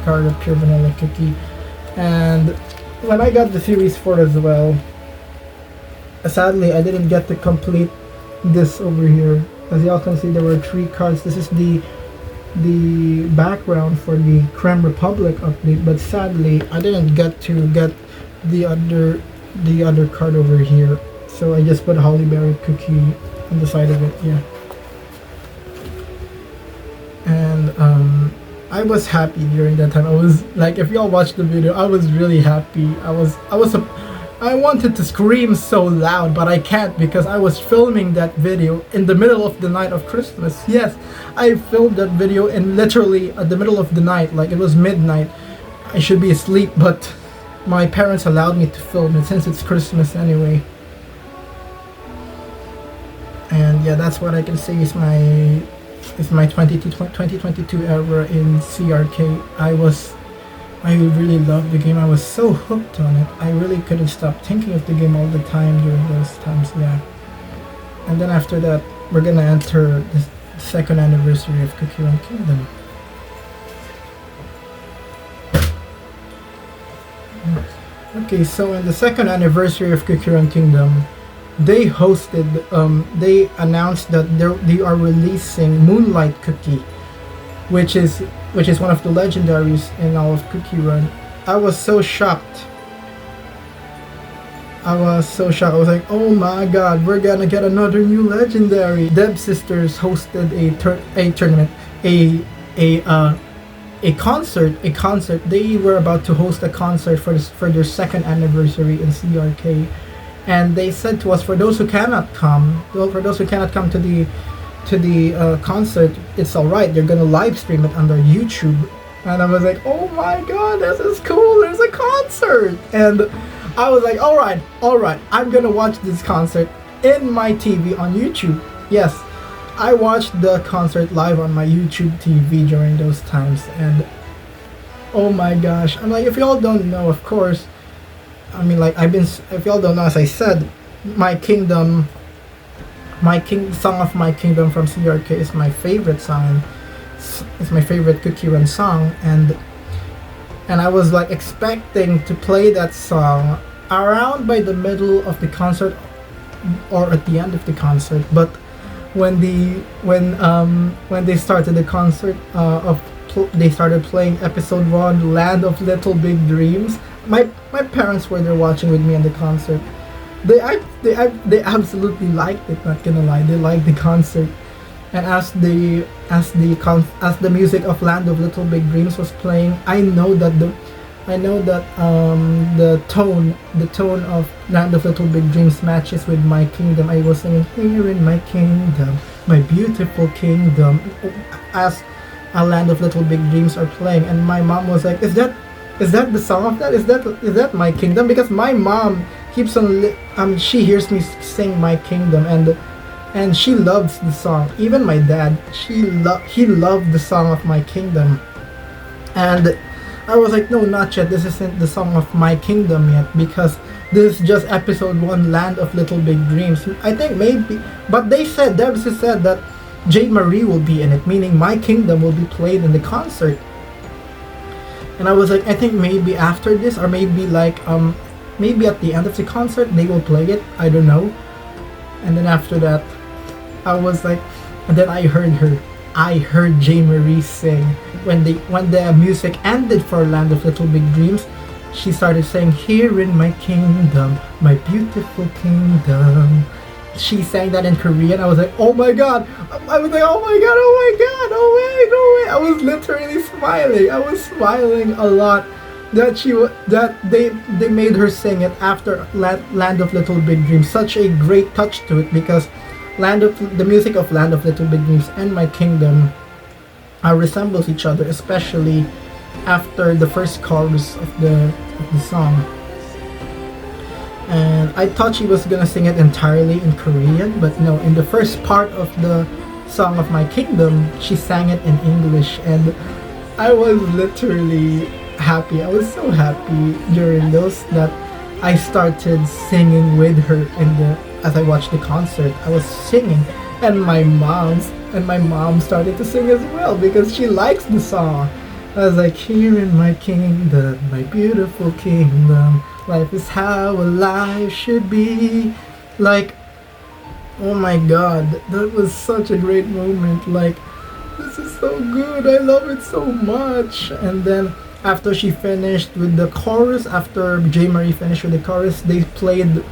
A: card of pure vanilla cookie. And when I got the series 4 as well, sadly I didn't get to complete this over here. As y'all can see, there were 3 cards. This is the background for the Creme Republic update, but sadly I didn't get to get the other card over here. So I just put Holly Berry Cookie on the side of it. Yeah. And I was happy during that time. I was like, if y'all watched the video, I was really happy. I wanted to scream so loud, but I can't because I was filming that video in the middle of the night of Christmas. Yes, I filmed that video in literally at the middle of the night, like it was midnight. I should be asleep, but my parents allowed me to film it since it's Christmas anyway. And yeah, that's what I can say is my 2022 era in CRK. I really loved the game. I was so hooked on it. I really couldn't stop thinking of the game all the time during those times, yeah. And then after that, we're gonna enter the second anniversary of Cookie Run Kingdom. Okay, so in the second anniversary of Cookie Run Kingdom, they announced that they are releasing Moonlight Cookie, which is one of the legendaries in all of Cookie Run. I was so shocked. I was like, oh my god, we're gonna get another new legendary. Deb Sisters hosted a concert. They were about to host a concert for their second anniversary in CRK. And they said to us, for those who cannot come to the concert, it's alright, they're gonna live stream it on their YouTube. And I was like, oh my god, this is cool, there's a concert. And I was like, alright, I'm gonna watch this concert in my TV on YouTube. Yes, I watched the concert live on my YouTube TV during those times. And oh my gosh, I'm like, if y'all don't know, of course, I mean, like, if y'all don't know, as I said, song of My Kingdom from CRK is my favorite song. It's my favorite Cookie Run song, and I was like expecting to play that song around by the middle of the concert or at the end of the concert. But when they started the concert they started playing episode 1, Land of Little Big Dreams. My parents were there watching with me in the concert. They absolutely liked it, not gonna lie. They liked the concert. And as the music of Land of Little Big Dreams was playing, I know that the tone of Land of Little Big Dreams matches with My Kingdom. I was singing, here in my kingdom, my beautiful kingdom, as A Land of Little Big Dreams are playing, and my mom was like, is that the song of that? Is that My Kingdom? Because my mom keeps on she hears me sing My Kingdom, and she loves the song. Even my dad, he loved the song of My Kingdom. And I was like, no, not yet. This isn't the song of My Kingdom yet, because this is just episode 1, Land of Little Big Dreams. I think maybe, but Debs said that Jade Marie will be in it, meaning My Kingdom will be played in the concert. And I was like, I think maybe after this, or maybe maybe at the end of the concert they will play it. I don't know. And then after that, I was like, and then I heard Jade Marie sing when the music ended for Land of Little Big Dreams. She started saying, "Here in my kingdom, my beautiful kingdom." She sang that in Korean. I was like, oh my god. I was like, oh my god, oh my god, oh wait, no way. I was literally smiling. I was smiling a lot that they made her sing it after Land of Little Big Dreams. Such a great touch to it, because the music of Land of Little Big Dreams and My Kingdom resembles each other, especially after the first chorus of the song. And I thought she was gonna sing it entirely in Korean, but no, in the first part of the song of My Kingdom, she sang it in English, and I was literally happy. I was so happy during those that I started singing with her as I watched the concert. I was singing, and my mom started to sing as well, because she likes the song. I was like, here in my kingdom, my beautiful kingdom, life is how a life should be. Like, oh my god, that was such a great moment. Like, this is so good, I love it so much. And then after she finished with the chorus, after J. Marie finished with the chorus, they played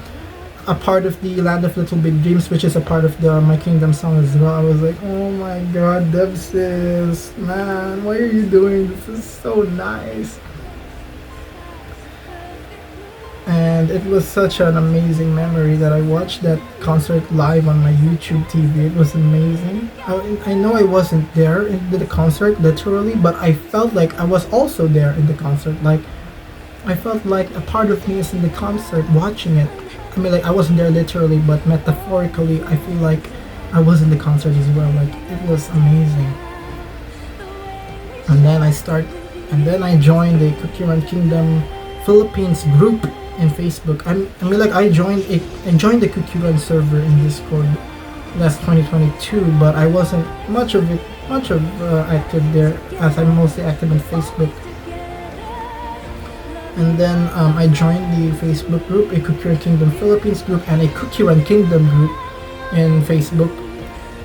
A: a part of the Land of Little Big Dreams, which is a part of the My Kingdom song as well. I was like, oh my god, Devsis, man, why are you doing this? This is so nice. And it was such an amazing memory that I watched that concert live on my YouTube TV. It was amazing. I know I wasn't there in the concert literally, but I felt like I was also there in the concert. Like, I felt like a part of me is in the concert watching it. I mean, like, I wasn't there literally, but metaphorically, I feel like I was in the concert as well. Like, it was amazing. And then I joined the Kukiran Kingdom Philippines group in Facebook. I joined the Kukiran server in Discord last 2022, but I wasn't much active there, as I'm mostly active in Facebook. And then I joined the Facebook group, a Kukiran Kingdom Philippines group, and a Kukiran Kingdom group in Facebook.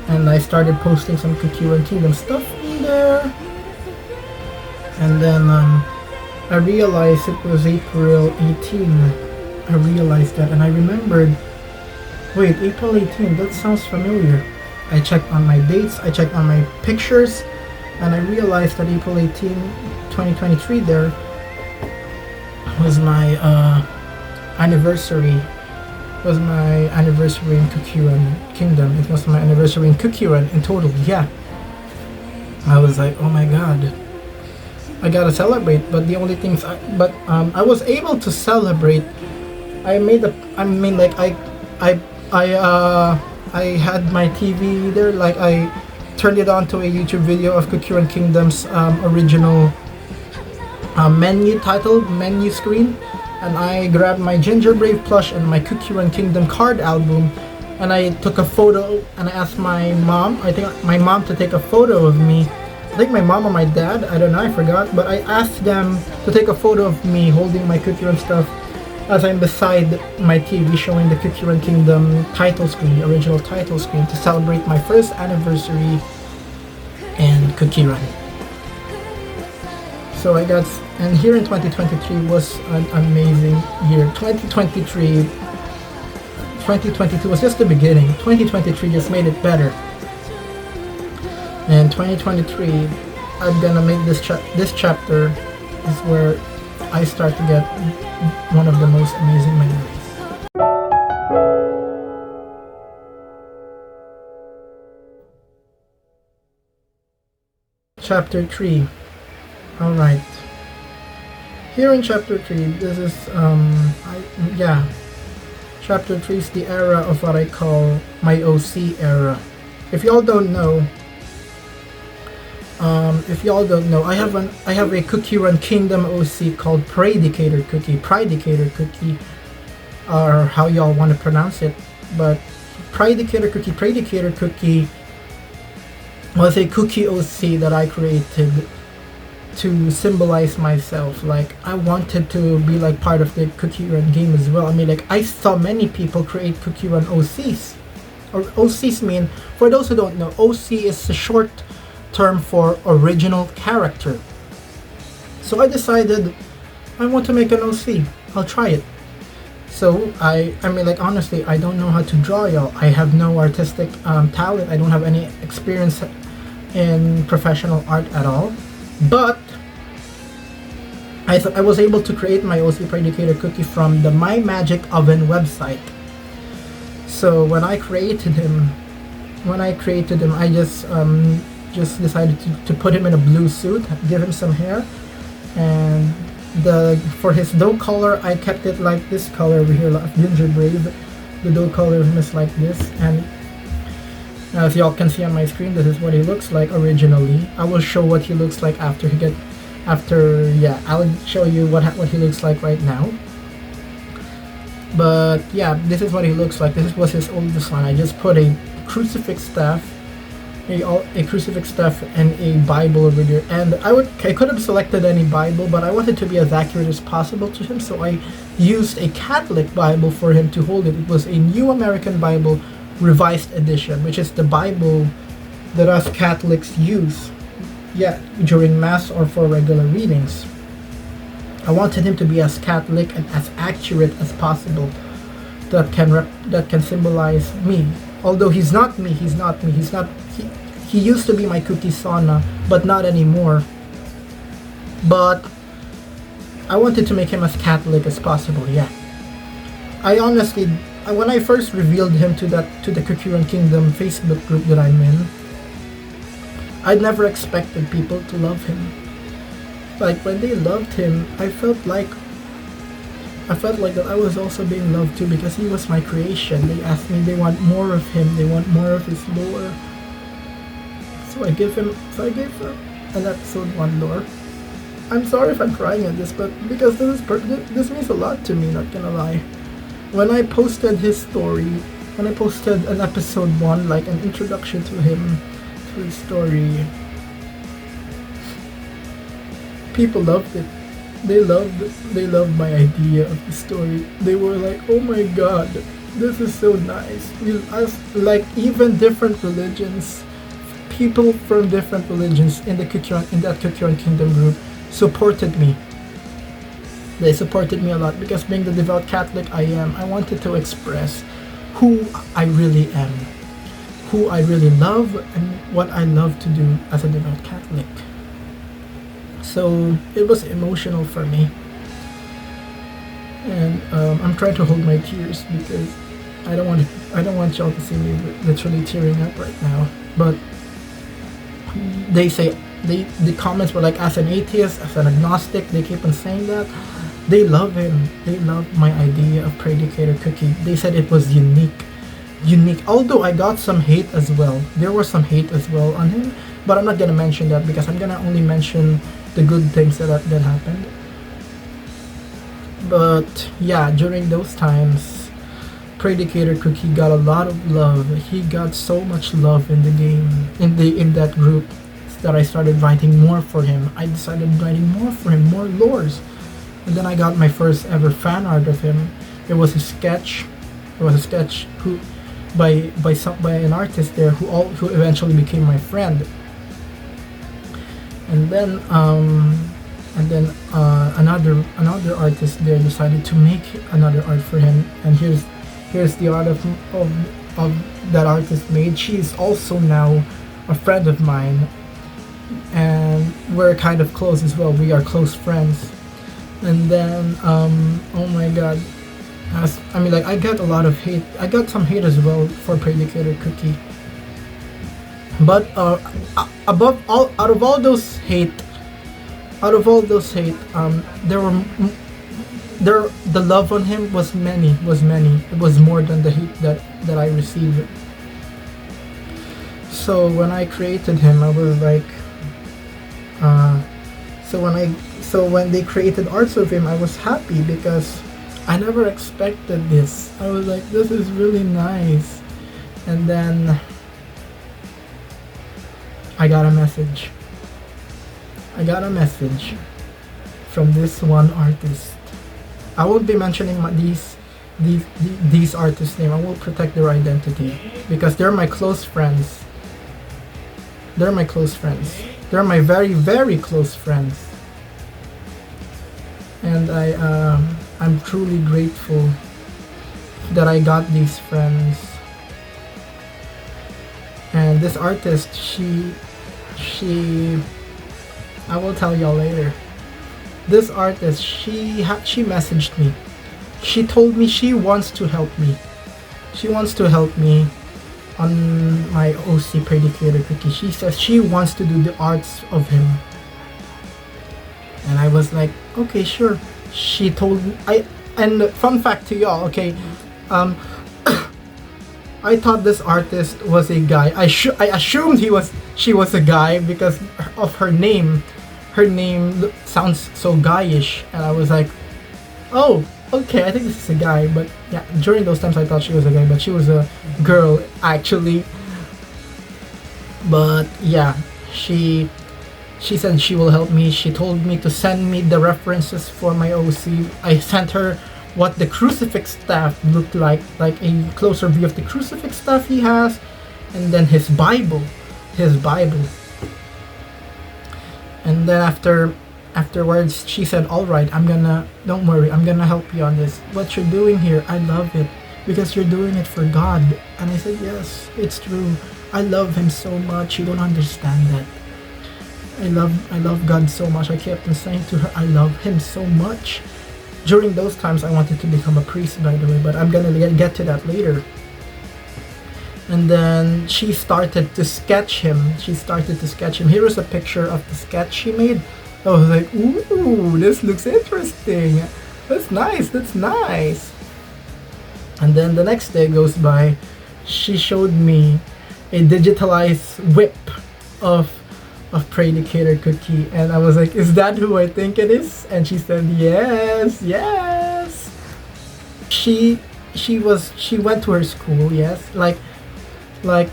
A: And I started posting some Kukiran Kingdom stuff in there. And then I realized it was April 18. I realized that, and I remembered, wait, April 18, that sounds familiar. I checked on my dates, I checked on my pictures, and I realized that April 18, 2023 there was my anniversary. Was my anniversary in Kukiran Kingdom. It was my anniversary in Kukiran in total, yeah. I was like, oh my god, I gotta celebrate. But the only things I was able to celebrate. I had my TV there, like I turned it on to a YouTube video of Kukiran Kingdom's original menu screen, and I grabbed my Ginger Brave plush and my Kukiran Kingdom card album, and I took a photo, and I asked my mom, to take a photo of me. I think my mom or my dad, I don't know, I forgot, but I asked them to take a photo of me holding my Kukiran stuff as I'm beside my TV showing the Kukiran Kingdom title screen, the original title screen, to celebrate my first anniversary in Kukiran. So and here in 2023 was an amazing year. 2022 was just the beginning. 2023 just made it better. And 2023, I'm gonna make this chapter is where I start to get one of the most amazing memories. Chapter 3. Alright. Here in Chapter 3, this is, Chapter 3 is the era of what I call my OC era. If y'all don't know, I have a Cookie Run Kingdom OC called Predicator Cookie, or how y'all want to pronounce it, but Predicator Cookie was a cookie OC that I created to symbolize myself. Like, I wanted to be like part of the Cookie Run game as well. I mean, like, I saw many people create Cookie Run OCs. Or OCs mean, for those who don't know, OC is a short term for original character. So I decided I want to make an OC. I'll try it. So I mean, like, honestly, I don't know how to draw, y'all. I have no artistic talent. I don't have any experience in professional art at all. But I was able to create my OC Predicator Cookie from the My Magic Oven website. So when I created him, I just decided to put him in a blue suit, give him some hair, and for his dough color, I kept it like this color over here, like gingerbread. The dough color of him is like this, and as y'all can see on my screen, this is what he looks like originally. I will show what he looks like I'll show you what he looks like right now. But yeah, this is what he looks like. This was his old design. I just put a crucifix staff, a crucifix staff, and a Bible over there. And I could have selected any Bible, but I wanted to be as accurate as possible to him, so I used a Catholic Bible for him to hold it. It was a New American Bible Revised Edition, which is the Bible that us Catholics use, during Mass or for regular readings. I wanted him to be as Catholic and as accurate as possible. That can symbolize me. Although he's not me. He used to be my cookie sauna, but not anymore. But I wanted to make him as Catholic as possible. Yeah. When I first revealed him to the Cookie Run Kingdom Facebook group that I'm in, I'd never expected people to love him. Like, when they loved him, I felt like that I was also being loved too, because he was my creation. They asked me, they want more of him, they want more of his lore. So I gave him an episode 1 lore. I'm sorry if I'm crying at this, but because this means a lot to me, not gonna lie. When I posted his story, when I posted an episode 1, like an introduction to him, to his story, people loved it. They loved my idea of the story. They were like, "Oh my god, this is so nice." Like, even different religions, people from different religions in that Cookie Run Kingdom group supported me. They supported me a lot, because being the devout Catholic I am, I wanted to express who I really am, who I really love, and what I love to do as a devout Catholic. So it was emotional for me, and I'm trying to hold my tears because I don't want y'all to see me literally tearing up right now. But the comments were like, as an atheist, as an agnostic, they keep on saying that they love him. They love my idea of Predicator Cookie. They said it was unique. Although I got some hate as well. There was some hate as well on him, but I'm not gonna mention that, because I'm gonna only mention the good things that happened. But yeah, during those times, Predicator Cookie got a lot of love. He got so much love in the game, in that group, that I started writing more for him. I decided writing more for him, more lores. And then I got my first ever fan art of him. It was a sketch. By an artist there who eventually became my friend. And then another artist there decided to make another art for him. And here's the art of that artist made. She is also now a friend of mine, and we're kind of close as well. We are close friends. And then oh my god, I got a lot of hate. I got some hate as well for Predicator Cookie. But above all, out of all those hate, there were there the love on him was many. It was more than the hate that I received. So when I created him, I was like, uh, so when they created arts of him, I was happy because I never expected this. I was like, this is really nice. And then I got a message. I got a message from this one artist. I won't be mentioning these artists' name. I will protect their identity because they're my close friends. They're my close friends. They're my very, very close friends. And I'm truly grateful that I got these friends. And this artist, she I will tell y'all later. This artist, she messaged me. She told me she wants to help me. She wants to help me on my OC Predicator Cookie. She says she wants to do the arts of him. And I was like, okay, sure. She told me, and fun fact to y'all, okay, I thought this artist was a guy. I assumed she was a guy because of her name. Her name sounds so guyish, and I was like, oh, okay, I think this is a guy. But yeah, during those times I thought she was a guy, but she was a girl actually. But yeah, she said she will help me. She told me to send me the references for my OC. I sent her what the crucifix staff looked like a closer view of the crucifix staff he has, and then his Bible. And then afterwards, she said, "All right, don't worry, I'm gonna help you on this. What you're doing here, I love it because you're doing it for God." And I said, "Yes, it's true. I love Him so much. You don't understand that. I love God so much." I kept on saying to her, "I love Him so much." During those times, I wanted to become a priest, by the way, but I'm gonna get to that later. And then she started to sketch him. Here is a picture of the sketch she made. I was like, ooh, this looks interesting. That's nice. And then the next day goes by. She showed me a digitalized whip of Predicator Cookie, and I was like, is that who I think it is? And she said, yes. She went to her school, yes, like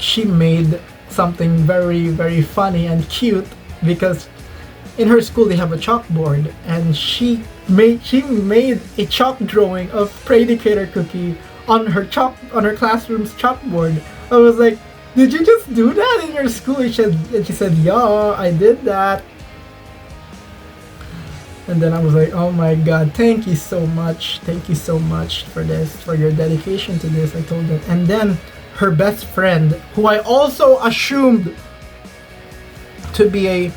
A: she made something very, very funny and cute because in her school they have a chalkboard, and she made a chalk drawing of Predicator Cookie on her classroom's chalkboard. I was like, did you just do that in your school? And she said, yeah, I did that. And then I was like, oh my God, thank you so much for this, for your dedication to this. I told her. And then her best friend, who I also assumed to be a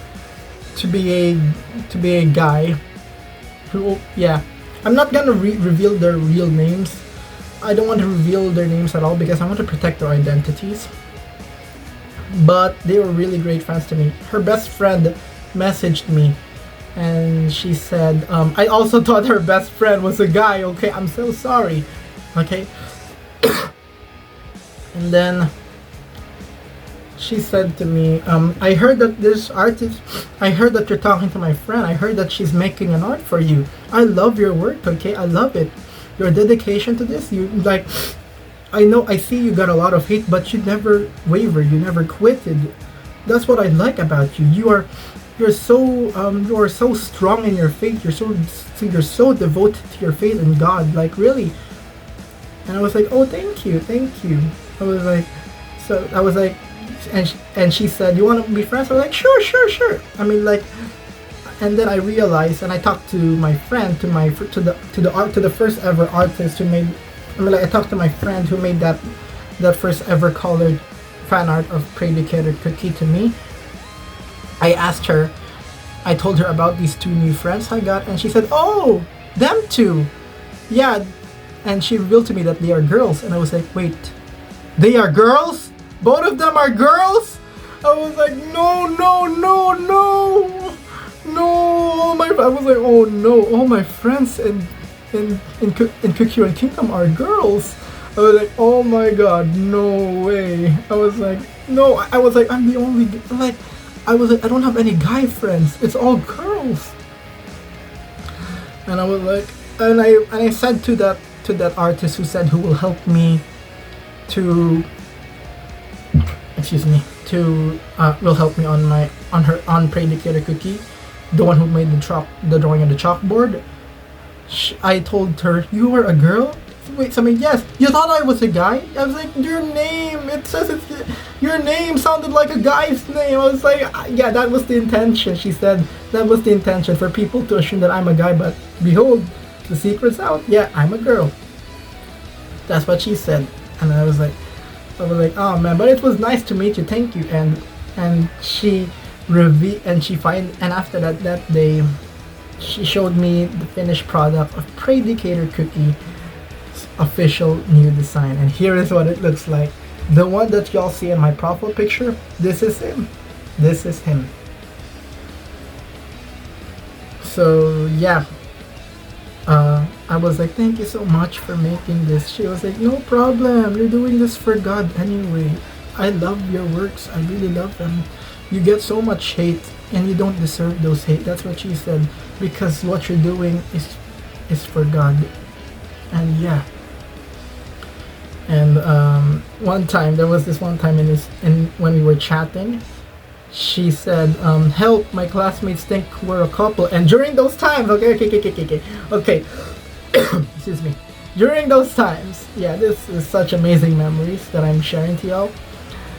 A: guy, who, yeah, I'm not gonna reveal their real names. I don't want to reveal their names at all because I want to protect their identities. But they were really great friends to me. Her best friend messaged me and she said, I also thought her best friend was a guy. Okay, I'm so sorry. Okay. And then she said to me, I heard that you're talking to my friend. I heard that she's making an art for you. I love your work, okay? I love it. Your dedication to this, I see you got a lot of hate, but you never wavered, you never quitted. That's what I like about you. You're so strong in your faith. You're so devoted to your faith in God, like really. And I was like, oh, thank you. I was like, and she said, you want to be friends? I was like, sure. I mean, like, and then I realized, and I talked to my friend, to the first ever artist who made. I talked to my friend who made that first ever colored fan art of Predicator Cookie to me. I told her about these two new friends I got, and she said, oh, them two. Yeah, and she revealed to me that they are girls, and I was like, wait, they are girls? Both of them are girls? I was like, no, no, no, no, no. I was like, oh no, all my friends in Cookie Kingdom are girls. I was like, oh my god, no way. I was like, no. I was like, I'm the only like. I was like, I don't have any guy friends. It's all girls. And I was like, and I said to that artist who will help me to, excuse me, to will help me on Predicator Cookie, the one who made the drawing on the chalkboard. I told her, you were a girl? Wait, so I mean, yes. You thought I was a guy? I was like, your name, it says your name sounded like a guy's name. I was like, yeah, that was the intention. She said that was the intention, for people to assume that I'm a guy, but behold, the secret's out. Yeah, I'm a girl. That's what she said. And I was like, oh man, but it was nice to meet you. Thank you. And she and after that day, she showed me the finished product of Predicator Cookie official new design, and here is what it looks like. The one that y'all see in my profile picture, this is him. This is him. So yeah, I was like, thank you so much for making this. She was like, no problem, you're doing this for God anyway. I love your works, I really love them. You get so much hate and you don't deserve those hate. That's what she said, because what you're doing is for God. And yeah. And there was this one time when we were chatting, she said, help, my classmates think we're a couple. And during those times, okay, excuse me, during those times, yeah, this is such amazing memories that I'm sharing to y'all.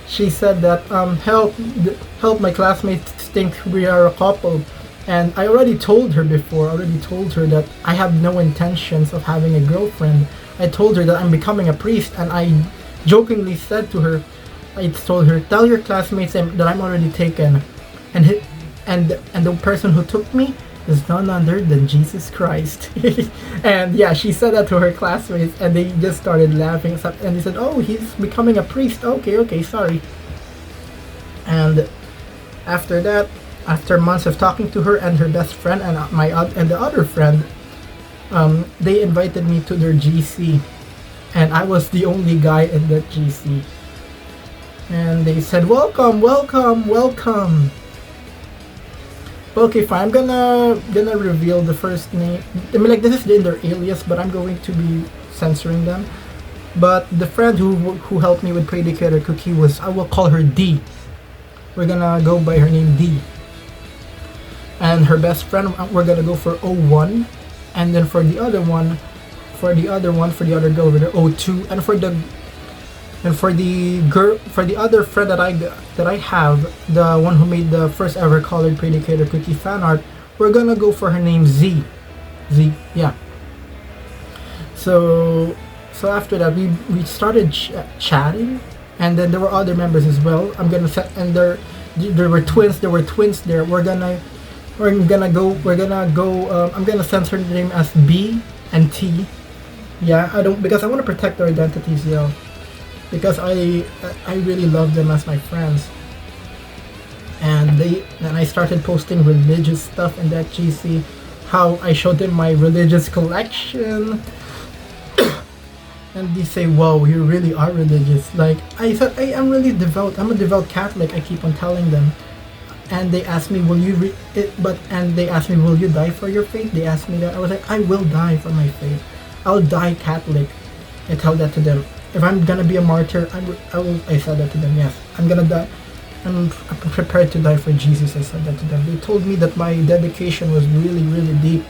A: She said that, help, my classmates think we are a couple. And I already told her that I have no intentions of having a girlfriend. I told her that I'm becoming a priest, and I jokingly said to her, I told her, tell your classmates that I'm already taken, and the person who took me is none other than Jesus Christ. And yeah, she said that to her classmates, and they just started laughing, and they said, oh, he's becoming a priest. Okay, sorry. And after that, after months of talking to her and her best friend and the other friend, they invited me to their GC, and I was the only guy in that GC. And they said, welcome. Okay, fine. I'm gonna reveal the first name. I mean, like, this is in their alias, but I'm going to be censoring them. But the friend who helped me with Predicator Cookie I will call her D. We're gonna go by her name D. And her best friend, we're gonna go for 01. And then for the other girl over there, 02. And for the other friend that I have, the one who made the first ever colored Predicator Cookie fan art, we're gonna go for her name Z, yeah. So after that, we started chatting, and then there were other members as well. I'm gonna set, and there were twins there. We're gonna go. I'm gonna censor the name as B and T. Yeah, because I want to protect their identities, yo. Because I really love them as my friends. And I started posting religious stuff in that GC. How I showed them my religious collection. And they say, "Whoa, you really are religious." Like I said, I am really devout. I'm a devout Catholic. I keep on telling them. And they asked me, will you die for your faith? They asked me that. I was like, I will die for my faith. I'll die Catholic. I tell that to them. If I'm gonna be a martyr, I said that to them, yes. I'm gonna die. I'm prepared to die for Jesus. I said that to them. They told me that my dedication was really, really deep.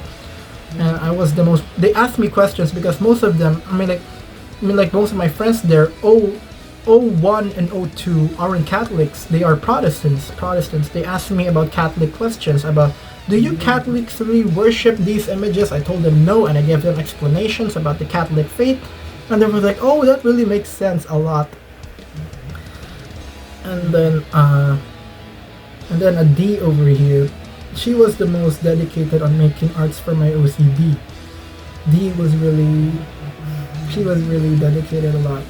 A: And I was they asked me questions, because most of them, most of my friends there, 01 and 02 aren't Catholics, they are Protestants. They asked me about Catholic questions, about, do you Catholics really worship these images? I told them no, and I gave them explanations about the Catholic faith, and they were like, oh, that really makes sense a lot. And then a D over here, she was the most dedicated on making arts for my OCD. She was really dedicated a lot.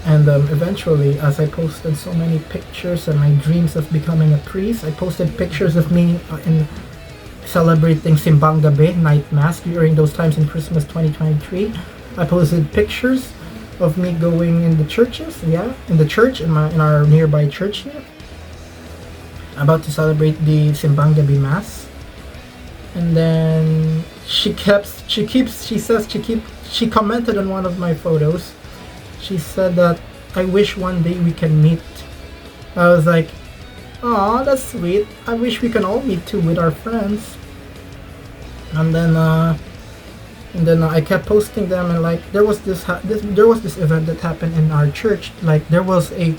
A: And eventually, as I posted so many pictures and my dreams of becoming a priest, I posted pictures of me in celebrating Simbang Gabi, night mass, during those times in Christmas 2023. I posted pictures of me going in the churches, in the church, in our nearby church here, about to celebrate the Simbang Gabi mass. And then she commented on one of my photos. She said that I wish one day we can meet. I was like, "Aw, that's sweet. I wish we can all meet too with our friends." And then I kept posting them, and like there was this event that happened in our church. Like there was a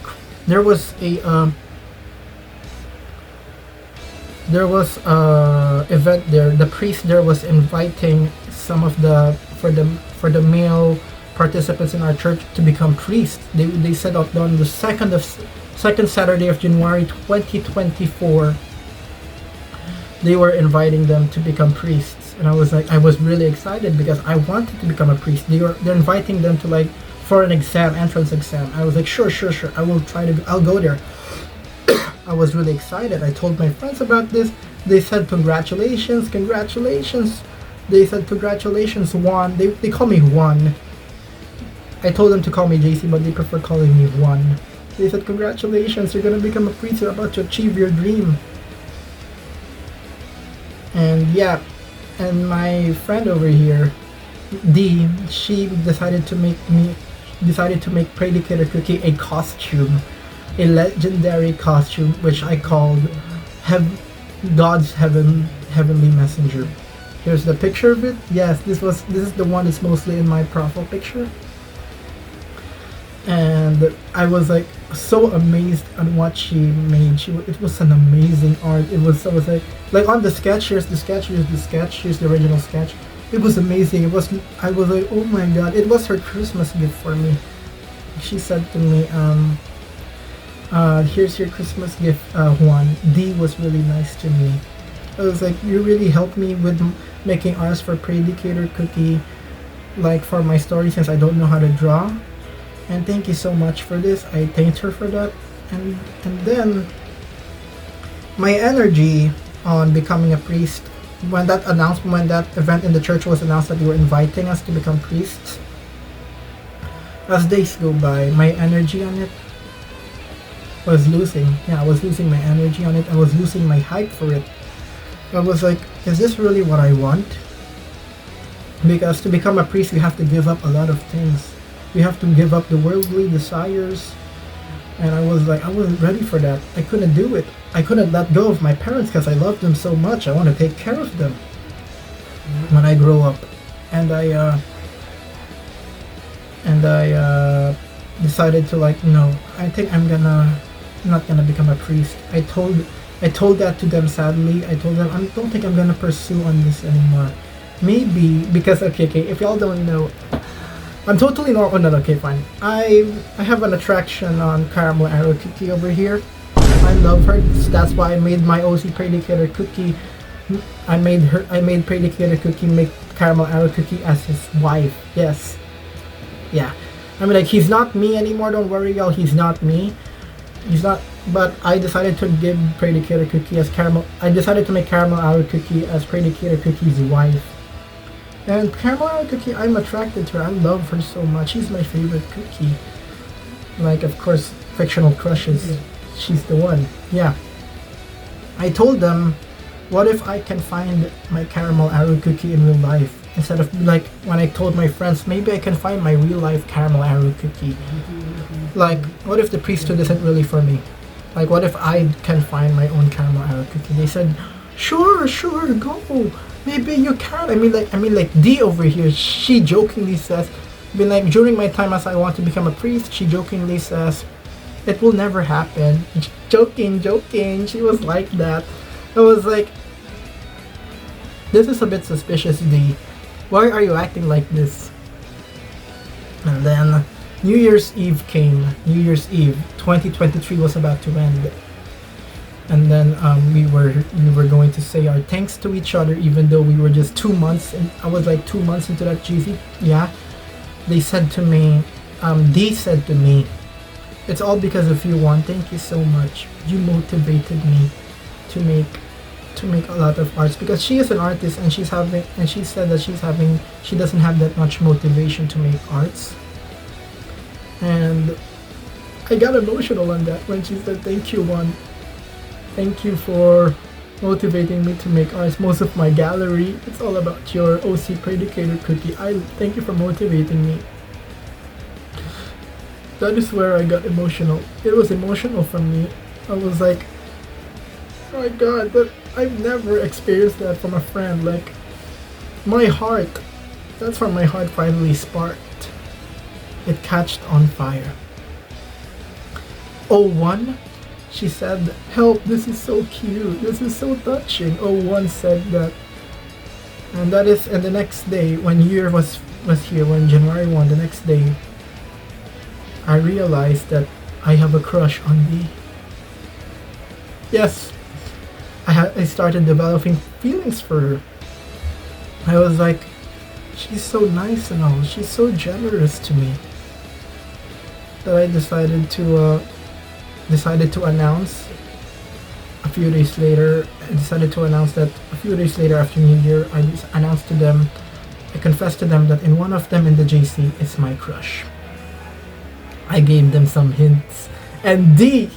A: event there. The priest there was inviting some of the for the male participants in our church to become priests. They set out on the second Saturday of January 2024. They were inviting them to become priests, and I was really excited because I wanted to become a priest. They're inviting them to like for an entrance exam. I was like, sure, I'll go there. I was really excited. I told my friends about this. They said congratulations. They said congratulations, Juan. They call me Juan. I told them to call me JC, but they prefer calling me Juan. They said congratulations, you're gonna become a priest, you're about to achieve your dream. And yeah, and my friend over here, D, she decided to make Predicator Cookie a costume, a legendary costume, which I called God's Heavenly Messenger. Here's the picture of it. Yes, this is the one that's mostly in my profile picture. And I was like so amazed on what she made. It was an amazing art. I was like on the sketch. Here's the original sketch. It was amazing. I was like, oh my god! It was her Christmas gift for me. She said to me, here's your Christmas gift, Juan. D was really nice to me. I was like, you really helped me with making arts for Predicator Cookie, like for my story, since I don't know how to draw. And thank you so much for this. I thanked her for that. And then my energy on becoming a priest, when that event in the church was announced that they were inviting us to become priests, as days go by, my energy on it was losing. I was losing my energy on it. I was losing my hype for it. I was like, is this really what I want? Because to become a priest, we have to give up a lot of things. We have to give up the worldly desires. And I was like, I wasn't ready for that. I couldn't do it. I couldn't let go of my parents because I loved them so much. I want to take care of them when I grow up. And I decided to like, no, I think I'm not gonna become a priest. I told that to them sadly. I told them I don't think I'm gonna pursue on this anymore. Maybe because okay, if y'all don't know, I'm totally not. Oh no, okay, fine. I have an attraction on Caramel Arrow Cookie over here. I love her. That's why I made my OC Predicator Cookie. I made Predicator Cookie make Caramel Arrow Cookie as his wife. Yes. Yeah. I mean, like, he's not me anymore. Don't worry, y'all. He's not me. He's not. But I decided to give Predicator Cookie as Caramel. I decided to make Caramel Arrow Cookie as Predicator Cookie's wife. And Caramel Arrow Cookie, I'm attracted to her. I love her so much. She's my favorite cookie. Like, of course, fictional crushes. She's the one. Yeah. I told them, what if I can find my Caramel Arrow Cookie in real life? Instead of, like, when I told my friends, maybe I can find my real life Caramel Arrow Cookie. Like, what if the priesthood isn't really for me? Like, what if I can find my own Caramel Arrow Cookie? They said, sure, go. Maybe you can. I mean like D over here, she jokingly says, during my time as I want to become a priest, she jokingly says, it will never happen. Joking. She was like that. I was like, this is a bit suspicious, D. Why are you acting like this? And then New Year's Eve came. New Year's Eve 2023 was about to end. And then we were going to say our thanks to each other, even though we were just 2 months, and I was like 2 months into that GC. Yeah, they said to me, Dee said to me, "It's all because of you, Juan. Thank you so much. You motivated me to make a lot of arts because she is an artist and she said that she doesn't have that much motivation to make arts." And I got emotional on that when she said, "Thank you, Juan. Thank you for motivating me to make arts. Most of my gallery, it's all about your OC Predicator cookie. I thank you for motivating me." That is where I got emotional. It was emotional for me. I was like, oh my god, that I've never experienced that from a friend. Like, my heart, that's where my heart finally sparked. It catched on fire. Oh, one, she said, "Help, this is so cute. This is so touching." Oh, one said that. And the next day, when New Year was here, when January 1, the next day, I realized that I have a crush on Dee. Yes, I started developing feelings for her. I was like, she's so nice and all. She's so generous to me. That I decided to announce a few days later. I decided to announce that a few days later after New Year. I announced to them. I confessed to them that in one of them in the JC is my crush. I gave them some hints, and Dee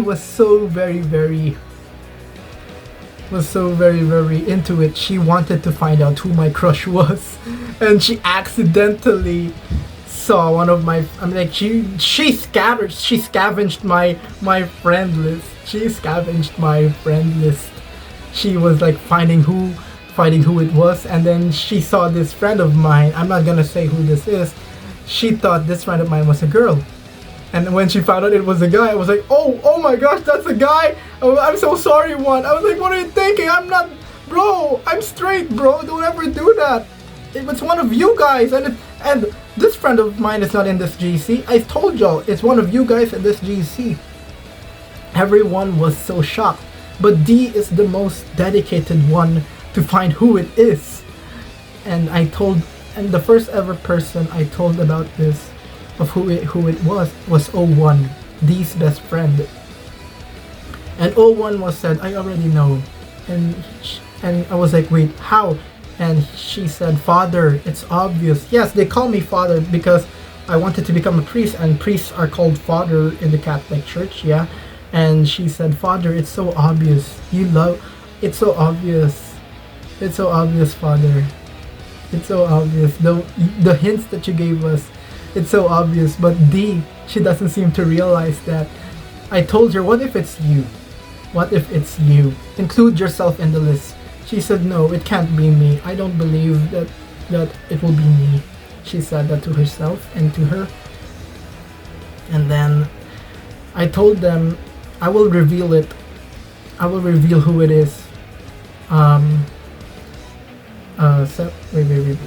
A: was so very into it. She wanted to find out who my crush was, and she accidentally saw one of my. I mean, like she scavenged my friend list. She scavenged my friend list. She was like finding who it was, and then she saw this friend of mine. I'm not gonna say who this is. She thought this friend of mine was a girl. And when she found out it was a guy, I was like, oh my gosh, that's a guy. Oh, I'm so sorry, Juan. I was like, what are you thinking? I'm not, bro, I'm straight, bro. Don't ever do that. It was one of you guys. And this friend of mine is not in this GC. I told y'all, it's one of you guys in this GC. Everyone was so shocked. But Dee is the most dedicated one to find who it is. And the first ever person I told about this, of who it was 01, Dee's best friend. And 01 was said, "I already know." And I was like, "Wait, how?" And she said, "Father, it's obvious." Yes, they call me Father because I wanted to become a priest, and priests are called Father in the Catholic Church, yeah. And she said, "Father, it's so obvious. It's so obvious. It's so obvious, Father. It's so obvious. The hints that you gave us, it's so obvious." But Dee, she doesn't seem to realize that. I told her, "What if it's you? What if it's you? Include yourself in the list." She said, "No, it can't be me. I don't believe that it will be me." She said that to herself and to her. And then I told them, I will reveal it. I will reveal who it is. Wait.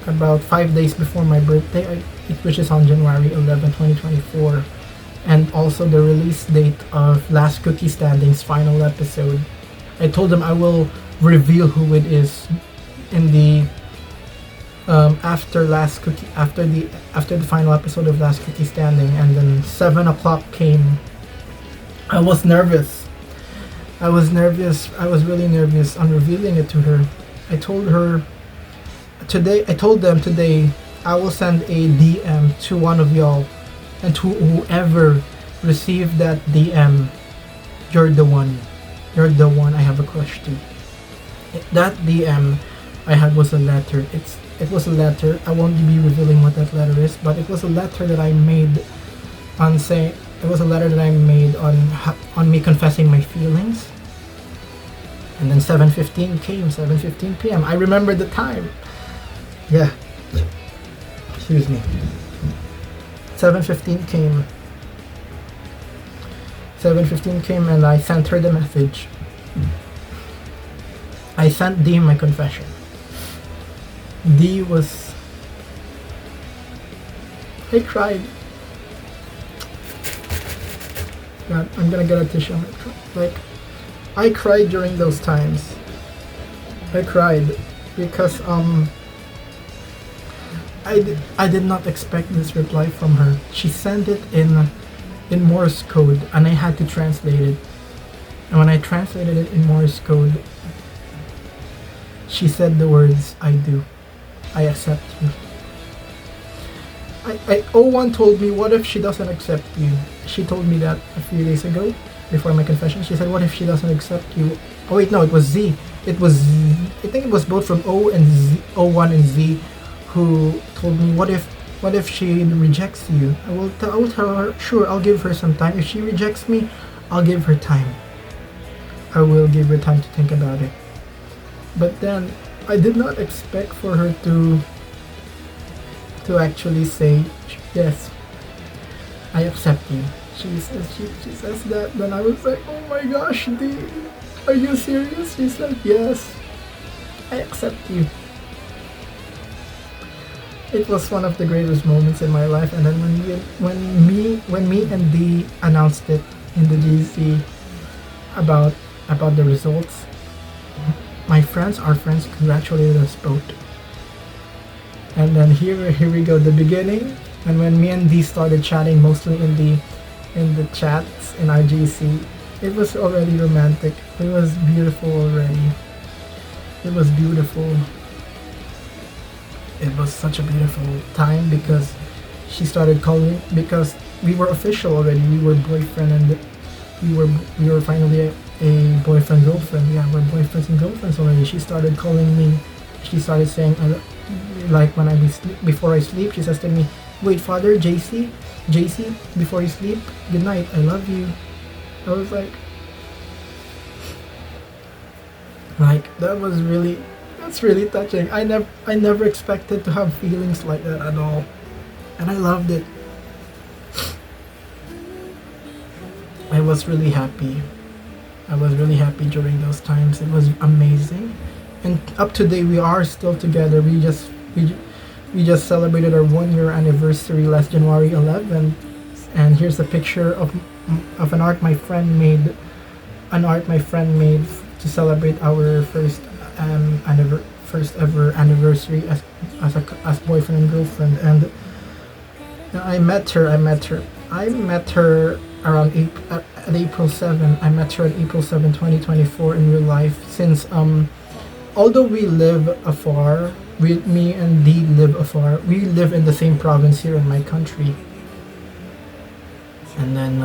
A: About 5 days before my birthday, which is on January 11, 2024, and also the release date of Last Cookie Standing's final episode. I told them I will reveal who it is in the after the final episode of Last Cookie Standing. And then 7 o'clock came. I was nervous. I was really nervous on revealing it to her. I told them today I will send a DM to one of y'all, and to whoever received that DM, you're the one I have a crush to. That DM I had was a letter. It was a letter. I won't be revealing what that letter is, but it was a letter that I made on me confessing my feelings. And then 7:15 came, 7:15 p.m. I remember the time. Yeah. Excuse me. 7:15 came. 7:15 came and I sent her the message. I sent Dee my confession. Dee was... I cried. God, I'm gonna get a tissue. Like, I cried during those times. I cried because I did not expect this reply from her. She sent it in Morse code, and I had to translate it. And when I translated it in Morse code, she said the words, "I do. I accept you." O1 told me, what if she doesn't accept you? She told me that a few days ago, before my confession. She said, what if she doesn't accept you? Oh wait, no, it was Z. It was Z. I think it was both from O1 and Z, who told me, what if she rejects you? I will tell her, sure, I'll give her some time. If she rejects me, I'll give her time. I will give her time to think about it. But then I did not expect for her to actually say, yes, I accept you. She says that. Then I was like, oh my gosh, D, are you serious? She's like, yes, I accept you. It was one of the greatest moments in my life. And then when me and D announced it in the GC about the results, our friends congratulated us both. And then here we go, the beginning. And when me and D started chatting, mostly in the chats in our GC, it was already romantic. It was beautiful already. It was beautiful. It was such a beautiful time because she started calling, because we were official already. We were boyfriend and we were finally a boyfriend girlfriend. Yeah, we're boyfriends and girlfriends already. She started calling me. She started saying, like when before I sleep, she says to me, "Wait, Father, JC, before you sleep, good night. I love you." I was like that's really touching. I never expected to have feelings like that at all, and I loved it. I was really happy. During those times. It was amazing, and up to date we are still together. We just celebrated our 1-year anniversary last January 11th, and here's a picture of an art my friend made. To celebrate our first ever anniversary as boyfriend and girlfriend. And I met her around April 7. I met her on April 7, 2024 in real life. Since although we live afar, me and Dee live afar. We live in the same province here in my country. And then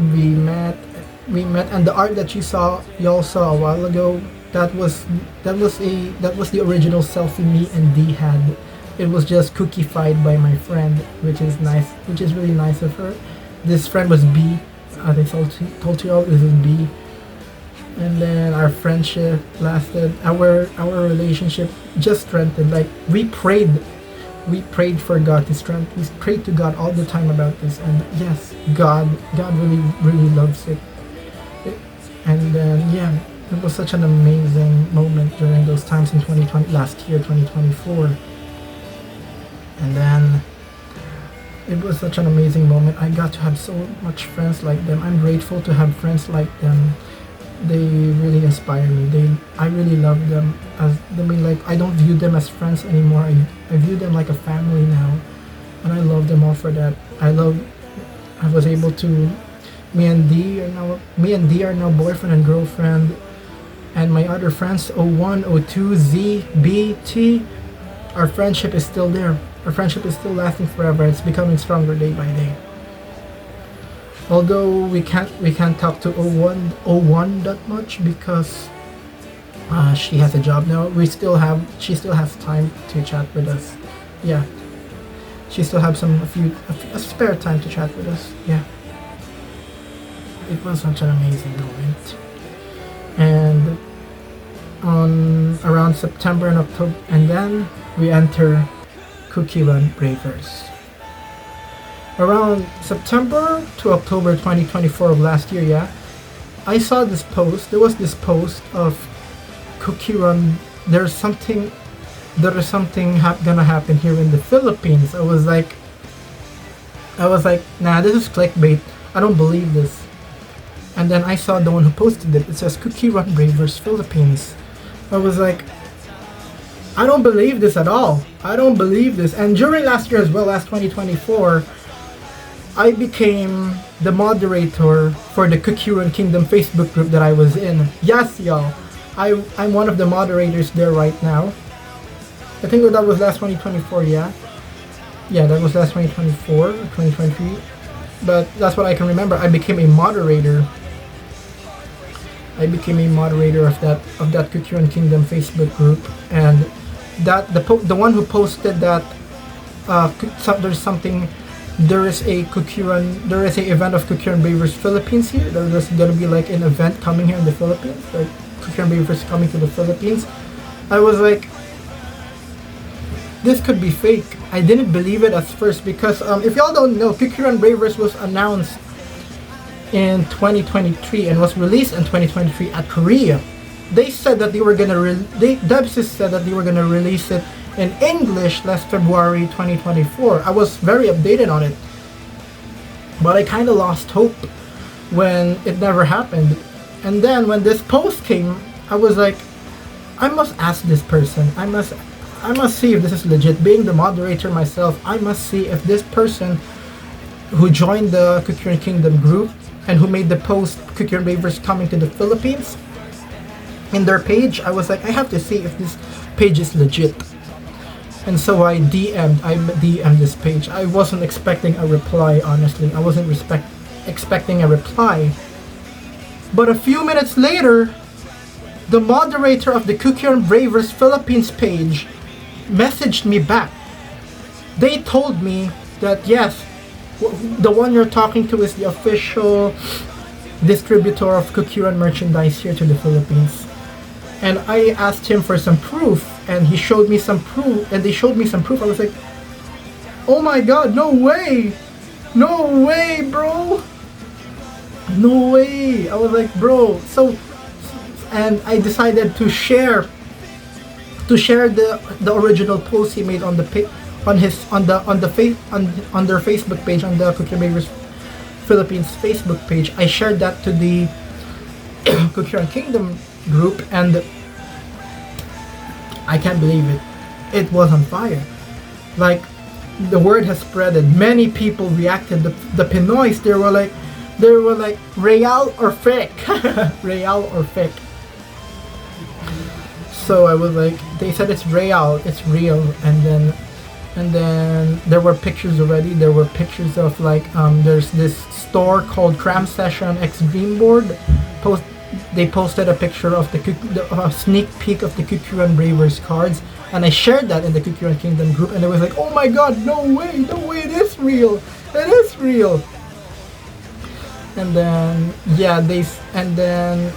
A: we met, and the art that y'all saw a while ago, that was the original selfie me and Dee had. It was just cookified by my friend, which is really nice of her. This friend was B. As I told you all, this is B. And then our friendship lasted. Our relationship just strengthened. Like we prayed for God to strengthen. We prayed to God all the time about this, and yes, God really loves it. And then it was such an amazing moment during those times in 2020, last year, 2024. And then it was such an amazing moment. I got to have so much friends like them. I'm grateful to have friends like them. They really inspire me. I really love them. I don't view them as friends anymore. I view them like a family now, and I love them all for that. I was able to. Me and Dee are now boyfriend and girlfriend, and my other friends, O1, O2, Z, B, T, our friendship is still there. Our friendship is still lasting forever. It's becoming stronger day by day. Although we can't talk to O1 that much because she has a job now. She still has time to chat with us. Yeah, she still has a spare time to chat with us. Yeah. It was such an amazing moment. And on around September and October, and then we enter Cookie Run Bravers. Around September to October 2024 of last year, I saw this post. There was this post of Cookie Run. There's something gonna happen here in the Philippines. I was like, nah, this is clickbait. I don't believe this. And then I saw the one who posted it. It says Cookie Run Bravers Philippines. I was like, I don't believe this at all. I don't believe this. And during last year as well, last 2024, I became the moderator for the Kukuran Kingdom Facebook group that I was in. Yes, y'all. I'm one of the moderators there right now. I think that was last 2024, yeah. Yeah, that was last 2024 or 2023. But that's what I can remember. I became a moderator. I became a moderator of that Kukuran Kingdom Facebook group, and that the one who posted that there is a event of Kukuran Bravers Philippines here. There's gonna be like an event coming here in the Philippines, like Kukuran Bravers coming to the Philippines. I was like, this could be fake. I didn't believe it at first because if y'all don't know, Kukuran Bravers was announced in 2023 and was released in 2023 at Korea. They said that they were gonna Debsis said that they were gonna release it in English last February 2024. I was very updated on it, but I kind of lost hope when it never happened. And then when this post came, I was like, I must ask this person. I must see if this is legit. Being the moderator myself, I must see if this person who joined the Kukuran Kingdom group and who made the post Kukuran Bravers coming to the Philippines in their page, I was like, I have to see if this page is legit. And so I DM'd this page. I wasn't expecting a reply, honestly. I wasn't expecting a reply. But a few minutes later, the moderator of the Kukuran Bravers Philippines page messaged me back. They told me that yes, the one you're talking to is the official distributor of Kukuran merchandise here to the Philippines. And I asked him for some proof, and he showed me some proof, and they showed me some proof. I was like, oh my god, no way! No way, bro! No way! I was like, bro, and I decided to share the original post he made on their Facebook page, on the Kukuran Bravers Philippines Facebook page. I shared that to the Kukuran Kingdom group, and I can't believe it. It was on fire. Like, the word has spreaded. Many people reacted. The Pinoys, they were like, real or fake? Real or fake? So I was like, they said it's real, and then there were pictures already. There were pictures of like there's this store called Cram Session X Dreamboard. They posted a picture of a sneak peek of the Kukuran Bravers cards, and I shared that in the Kukuran Kingdom group, and it was like, oh my god, no way, it is real. And then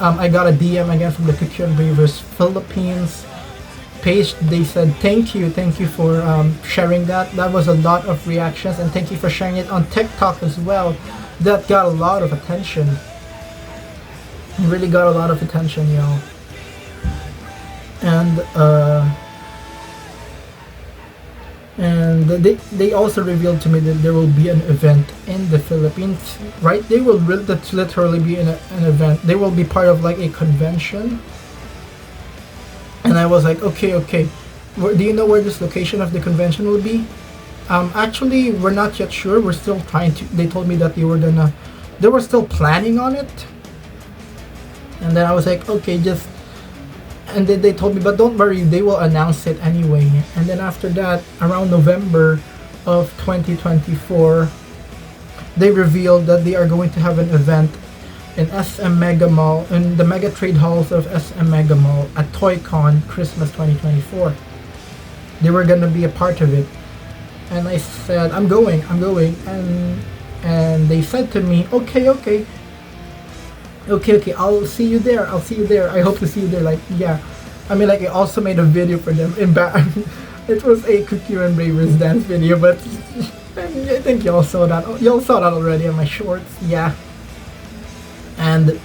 A: I got a DM again from the Kukuran Bravers Philippines page. They said thank you for sharing that. That was a lot of reactions, and thank you for sharing it on TikTok as well. That got a lot of attention. It really got a lot of attention, y'all. And they also revealed to me that there will be an event in the Philippines, right? That's literally be an event. They will be part of like a convention. And I was like, okay. Do you know where this location of the convention will be? Actually, we're not yet sure. We're still trying to. They told me that they were still planning on it. And then I was like, okay, and then they told me, but don't worry, they will announce it anyway. And then after that, around November of 2024, they revealed that they are going to have an event in SM Mega Mall, in the Mega Trade Halls of SM Mega Mall at ToyCon Christmas 2024. They were gonna be a part of it. And I said, I'm going. And they said to me, okay, I'll see you there. I hope to see you there. Like, yeah. I mean, like, I also made a video for them. It was a Kukuran Bravers dance video, but I think y'all saw that. Y'all saw that already on my shorts. Yeah. And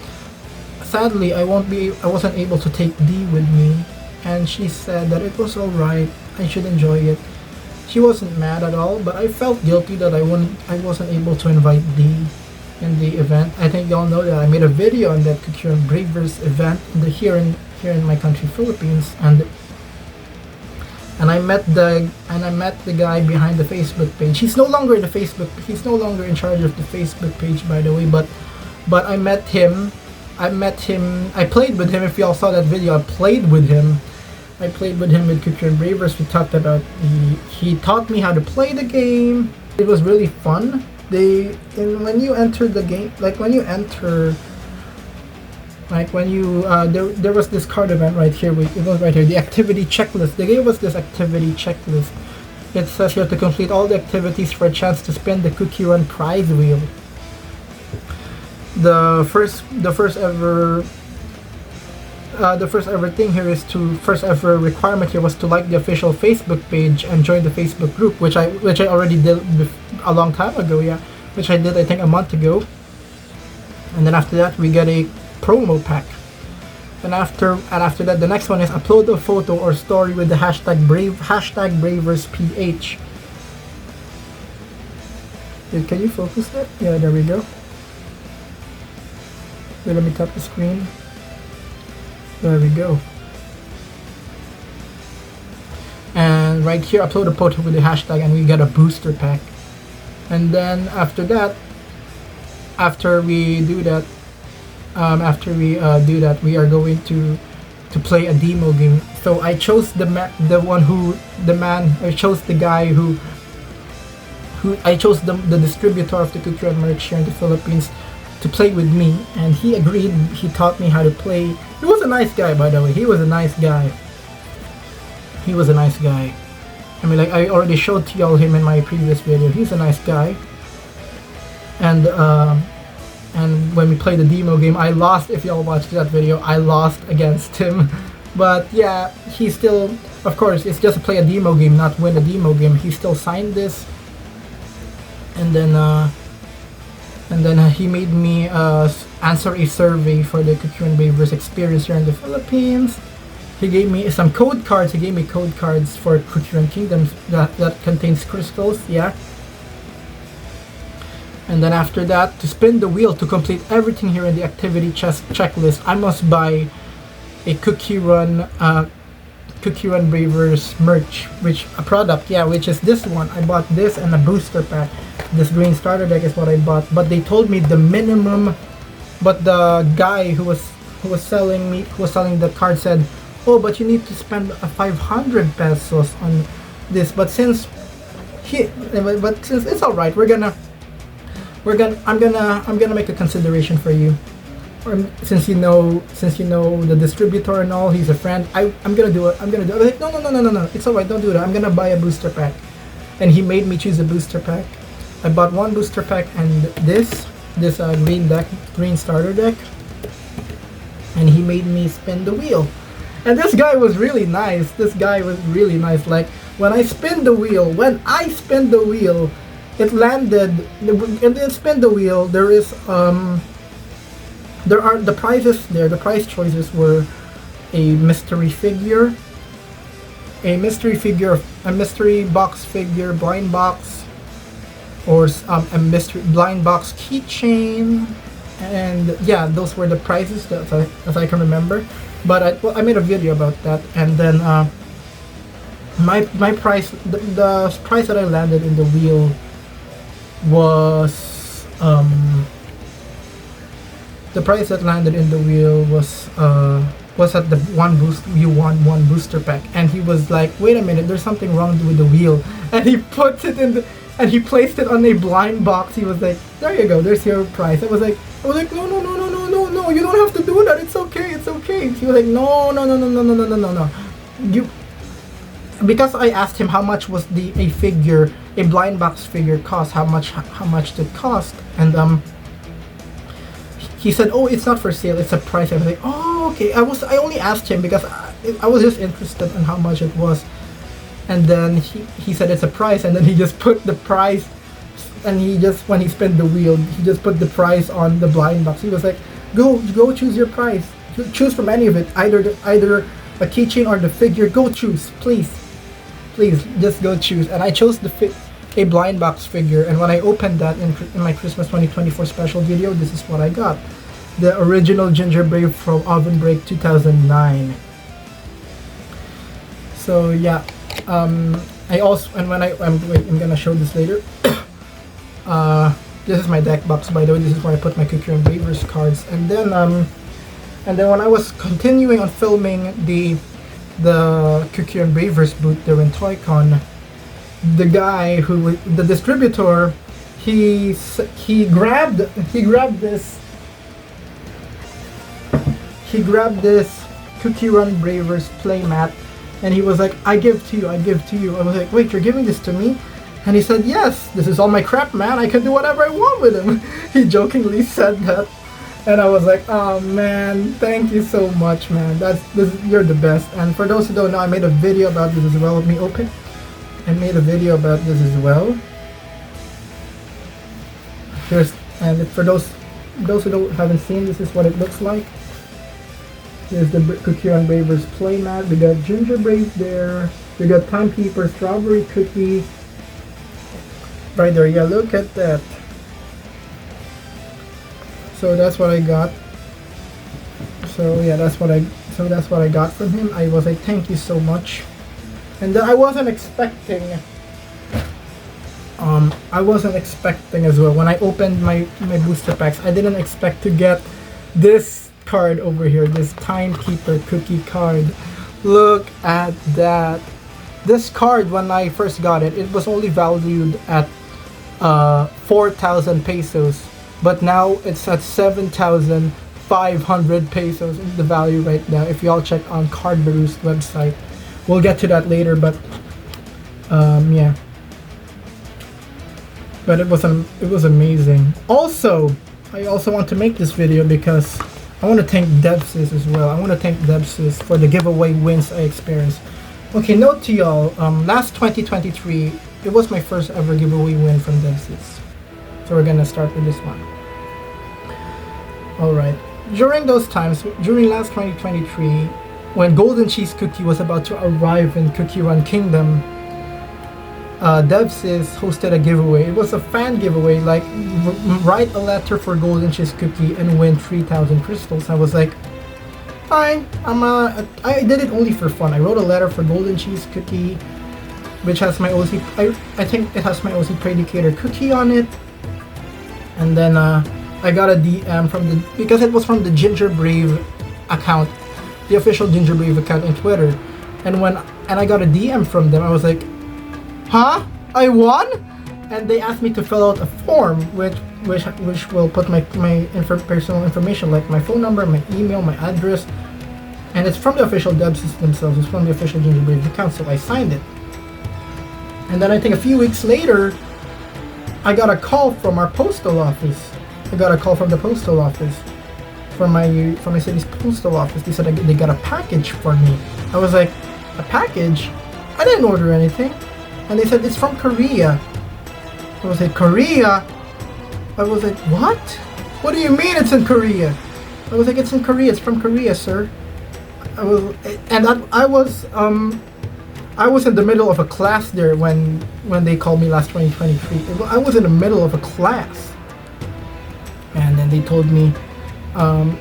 A: sadly, I wasn't able to take Dee with me, and she said that it was alright. I should enjoy it. She wasn't mad at all, but I felt guilty that I wasn't able to invite Dee in the event. I think y'all know that I made a video on that Kukuran Bravers event here in my country, Philippines, and and I met the guy behind the Facebook page. He's no longer in in charge of the Facebook page, by the way, but I met him. I played with him. If y'all saw that video, I played with him with Cookie Run Bravers. We talked about, he taught me how to play the game. It was really fun. When you enter the game, there was this card event right here. It was right here, the activity checklist. They gave us this activity checklist. It says you have to complete all the activities for a chance to spin the Cookie Run prize wheel. The first ever requirement here was to like the official Facebook page and join the Facebook group, which I already did a long time ago, yeah, which I did I think a month ago. And then after that we get a promo pack. And after that, the next one is upload a photo or story with the hashtag BraversPH. Can you focus that? Yeah, there we go. Wait, let me tap the screen. There we go. And right here, upload a photo with the hashtag and we get a booster pack. And then after that, we are going to play a demo game. So I chose the distributor of the Cookie Run merch here in the Philippines to play with me, and he agreed. He taught me how to play. He was a nice guy, by the way. He was a nice guy. I mean, like, I already showed to y'all him in my previous video. He's a nice guy. And when we played the demo game, I lost. If y'all watched that video, I lost against him. But yeah, he still, of course, it's just to play a demo game, not win a demo game. He still signed this, and then he made me answer a survey for the Cookie Run Bravers experience here in the Philippines. He gave me some code cards. He gave me code cards for Cookie Run Kingdoms that contains crystals, yeah. And then after that, to spin the wheel to complete everything here in the activity checklist, I must buy a Cookie Run Bravers merch, which is this one. I bought this and a booster pack. This green starter deck is what I bought, but they told me the minimum. But the guy who was selling the card said, "Oh, but you need to spend 500 pesos on this." But since it's all right, I'm gonna make a consideration for you. Since you know the distributor and all, he's a friend. I'm gonna do it. I'm like, no. It's all right. Don't do that. I'm gonna buy a booster pack, and he made me choose a booster pack. I bought one booster pack and this green starter deck, and he made me spin the wheel. And this guy was really nice. Like, when I spin the wheel, it landed. And then spin the wheel. There are the prizes there. The prize choices were a mystery figure, a mystery box figure, blind box, or a mystery blind box keychain, and yeah, those were the prizes as I can remember. But I made a video about that, and then my price, the price that I landed in the wheel was at the you won one booster pack. And he was like, "Wait a minute, there's something wrong with the wheel," and he put it in and he placed it on a blind box. He was like, "There you go, there's your prize." I was like, "No, you don't have to do that. It's okay." He was like, "No. You," because I asked him how much was a blind box figure cost, how much did it cost, and he said, "Oh, it's not for sale, it's a price." I was like, "Oh, okay." I only asked him because I was just interested in how much it was. And then he said it's a price, and then he just put the price, and when he spun the wheel, he just put the price on the blind box. He was like, go choose your price. Choose from any of it, either a keychain or the figure. Go choose, please, just go choose. And I chose a blind box figure, and when I opened that in my Christmas 2024 special video, this is what I got: the original Ginger Brave from Oven Break 2009. So yeah, I also, and when I'm gonna show this later. This is my deck box, by the way. This is where I put my Cookie Run Bravers cards. And then when I was continuing on filming the Cookie Run Bravers booth there in Toy-Con, the guy the distributor, he grabbed this Cookie Run Bravers playmat, and he was like, I give to you. I was like, wait, you're giving this to me? And he said, yes, this is all my crap, man. I can do whatever I want with him. He jokingly said that. And I was like, oh man, thank you so much, man. You're the best. And for those who don't know, I made a video about this as well. Let me open. I made a video about this as well. And for those who haven't seen, this is what it looks like. Here's the Cookie Run Bravers playmat. We got gingerbread there. We got timekeeper, strawberry cookie. Right there, yeah, look at that. So that's what I got. So yeah, that's what I got from him. I was like, thank you so much. And I wasn't expecting as well. When I opened my booster packs, I didn't expect to get this card over here, this timekeeper cookie card. Look at that. This card, when I first got it, it was only valued at 4,000 pesos, but now it's at 7,500 pesos is the value right now. If y'all check on Cardbaroo's website, we'll get to that later. But yeah, but it was amazing. Also, I also want to make this video because I want to thank Devsys as well. I want to thank Devsys for the giveaway wins I experienced. Okay, note to y'all, last 2023, it was my first ever giveaway win from Devsys. So we're gonna start with this one. Alright, during last 2023, when Golden Cheese Cookie was about to arrive in Cookie Run Kingdom, Devsys hosted a giveaway. It was a fan giveaway, like write a letter for Golden Cheese Cookie and win 3,000 crystals. I was like, fine, I did it only for fun. I wrote a letter for Golden Cheese Cookie, which has my OC, I think it has my OC Predicator cookie on it. And then I got a DM because it was from the Ginger Brave account, the official Ginger Brave account on Twitter. And I got a DM from them, I was like, huh? I won? And they asked me to fill out a form which will put my personal information, like my phone number, my email, my address. And it's from the official Devsys themselves, it's from the official Ginger Brave account, so I signed it. And then I think a few weeks later, I got a call from our postal office. I got a call from the postal office, from my city's postal office. They said they got a package for me. I was like, a package? I didn't order anything. And they said it's from Korea. I was like, Korea? I was like, what? What do you mean it's in Korea? I was like, it's in Korea. It's from Korea, sir. I was in the middle of a class there when they called me last 2023. I was in the middle of a class, and then they told me,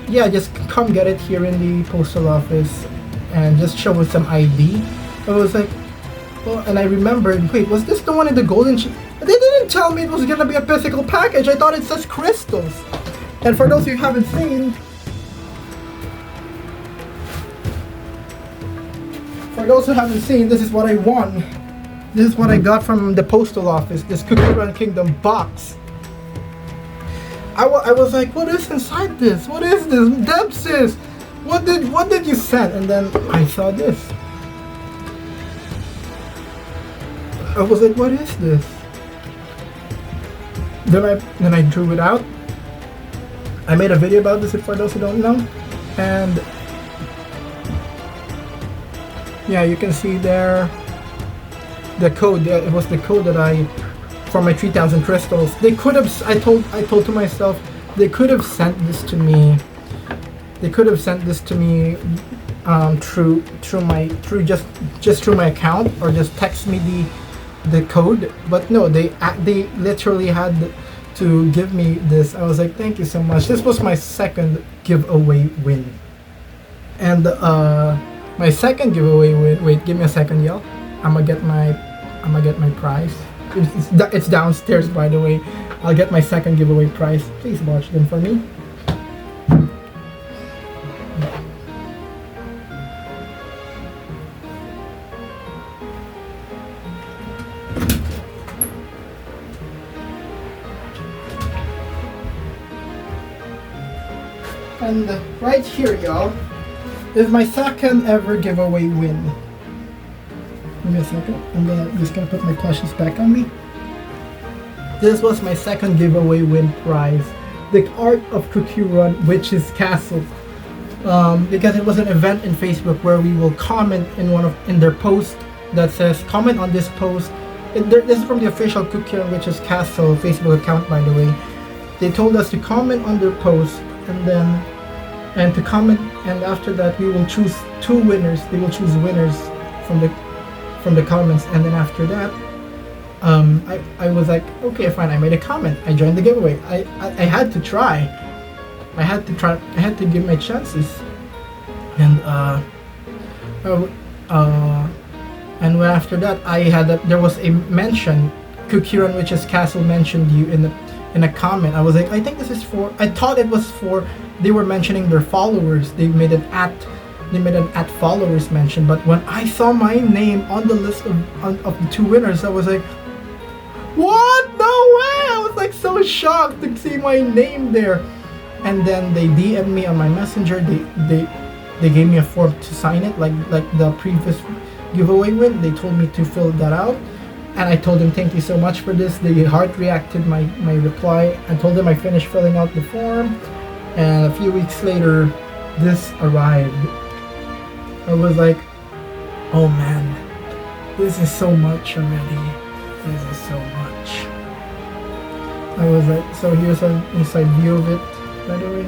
A: yeah, just come get it here in the postal office and just show us some ID. I was like, well, and I remembered, wait, was this the one in the Golden Cheese? They didn't tell me it was gonna be a physical package. I thought it says crystals. And for those who haven't seen, this is what I won. This is what I got from the postal office, this Cookie Run Kingdom box. I was like, what is inside this? What is this? Devsys, what did you send? And then I saw this. I was like, what is this? Then I drew it out. I made a video about this for those who don't know. And yeah, you can see there the code. It was the code that for my 3,000 crystals. They could have. I told to myself, they could have sent this to me. They could have sent this to me through my account, or just text me the code. But no, they literally had to give me this. I was like, thank you so much. This was my second giveaway win, and my second giveaway win. Wait, give me a second, y'all. I'm gonna get my prize. It's downstairs, by the way. I'll get my second giveaway prize. Please watch them for me. And right here, y'all, is my second ever giveaway win. Give me a second. I'm just gonna put my plushies back on me. This was my second giveaway win prize. The Art of Cookie Run Witch's Castle. Because it was an event in Facebook where we will comment in their post that says, comment on this post. This is from the official Cookie Run Witch's Castle Facebook account, by the way. They told us to comment on their post and to comment, and after that we will choose two winners. They will choose winners from the comments, and then after that I was like, okay, fine, I made a comment, I joined the giveaway. I had to try. I had to give my chances. And and after that there was a mention, Cookie Run Witch's Castle mentioned you in a comment. I was like, I think this is for, I thought it was for, they were mentioning their followers. They made an at followers mention, but when I saw my name on the list of the two winners, I was like, what? No way! I was like so shocked to see my name there. And then they DM'd me on my messenger. They gave me a form to sign it, like the previous giveaway win. They told me to fill that out. And I told them, thank you so much for this. They heart reacted my reply. I told them I finished filling out the form. And a few weeks later, this arrived. I was like, oh man, this is so much already. This is so much. I was like, so here's an inside view of it, by the way.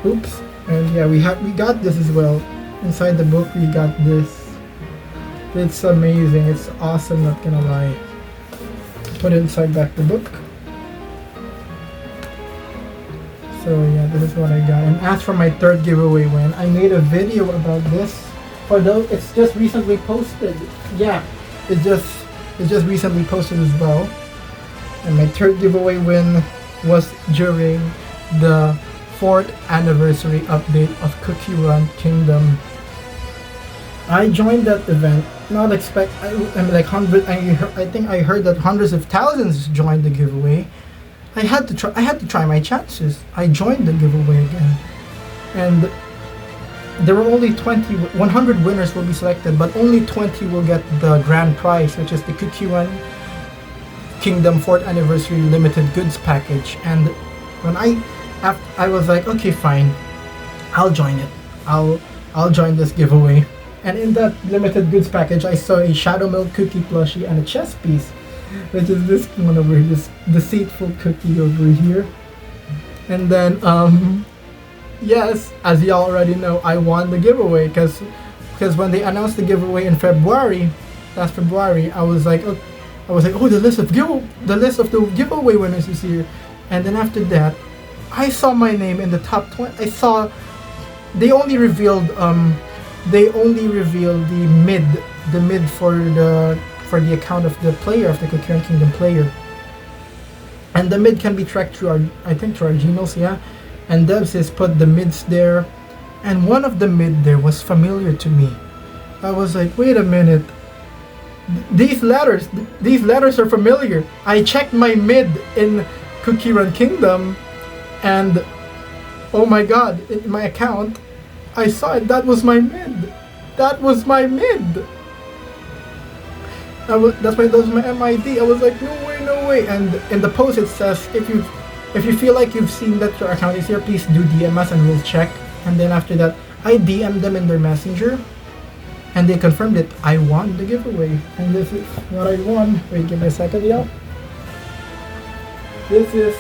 A: Oops. And yeah, we got this as well. Inside the book, we got this. It's amazing. It's awesome, not gonna lie. Put it inside back the book. So yeah, this is what I got. And as for my third giveaway win, I made a video about this. Although it's just recently posted. Yeah, it just recently posted as well. And my third giveaway win was during the 4th anniversary update of Cookie Run Kingdom. I joined that event, not expect. I'm like hundred. I think I heard that hundreds of thousands joined the giveaway. I had to try my chances. I joined the giveaway again, and there were only 100 winners will be selected, but only 20 will get the grand prize, which is the Cookie Run Kingdom 4th Anniversary Limited Goods Package. And when I was like, okay, fine, I'll join it. I'll join this giveaway. And in that limited goods package, I saw a Shadow Milk cookie plushie and a chess piece, which is this one over here, this deceitful cookie over here. And then, yes, as you already know, I won the giveaway because when they announced the giveaway in last February, I was like, oh, the list of the giveaway winners is here. And then after that, I saw my name in the top 20. I saw they only revealed the mid for the account of the player, of the Cookie Run Kingdom player. And the mid can be tracked through our Gmails, yeah. And Debs has put the mids there, and one of the mid there was familiar to me. I was like, wait a minute, these letters are familiar. I checked my mid in Cookie Run Kingdom, and oh my god, in my account, I saw it. That was my mid. That was my mid. That was my MID. I was like, no way. And in the post it says, if you feel like you've seen that your account is here, please do DM us and we'll check. And then after that, I DM'd them in their messenger, and they confirmed it. I won the giveaway, and this is what I won. Wait, give me a second, y'all. This is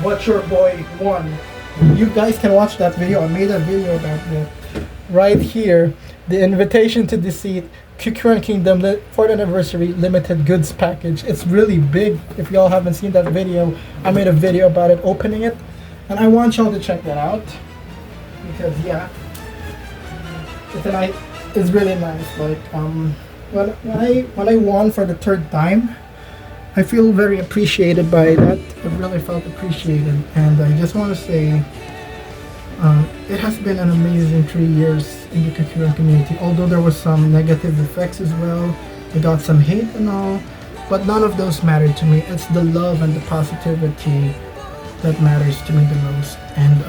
A: what your boy won. You guys can watch that video. I made a video about that. Right here, the invitation to deceit, Cookie Run Kingdom 4th Anniversary Limited Goods Package. It's really big. If y'all haven't seen that video, I made a video about it, opening it, and I want y'all to check that out because yeah, it's really nice. Like when I won for the third time, I feel very appreciated by that. I really felt appreciated, and I just want to say, it has been an amazing 3 years in the Kakuran community. Although there was some negative effects as well, I got some hate and all, but none of those mattered to me. It's the love and the positivity that matters to me the most, and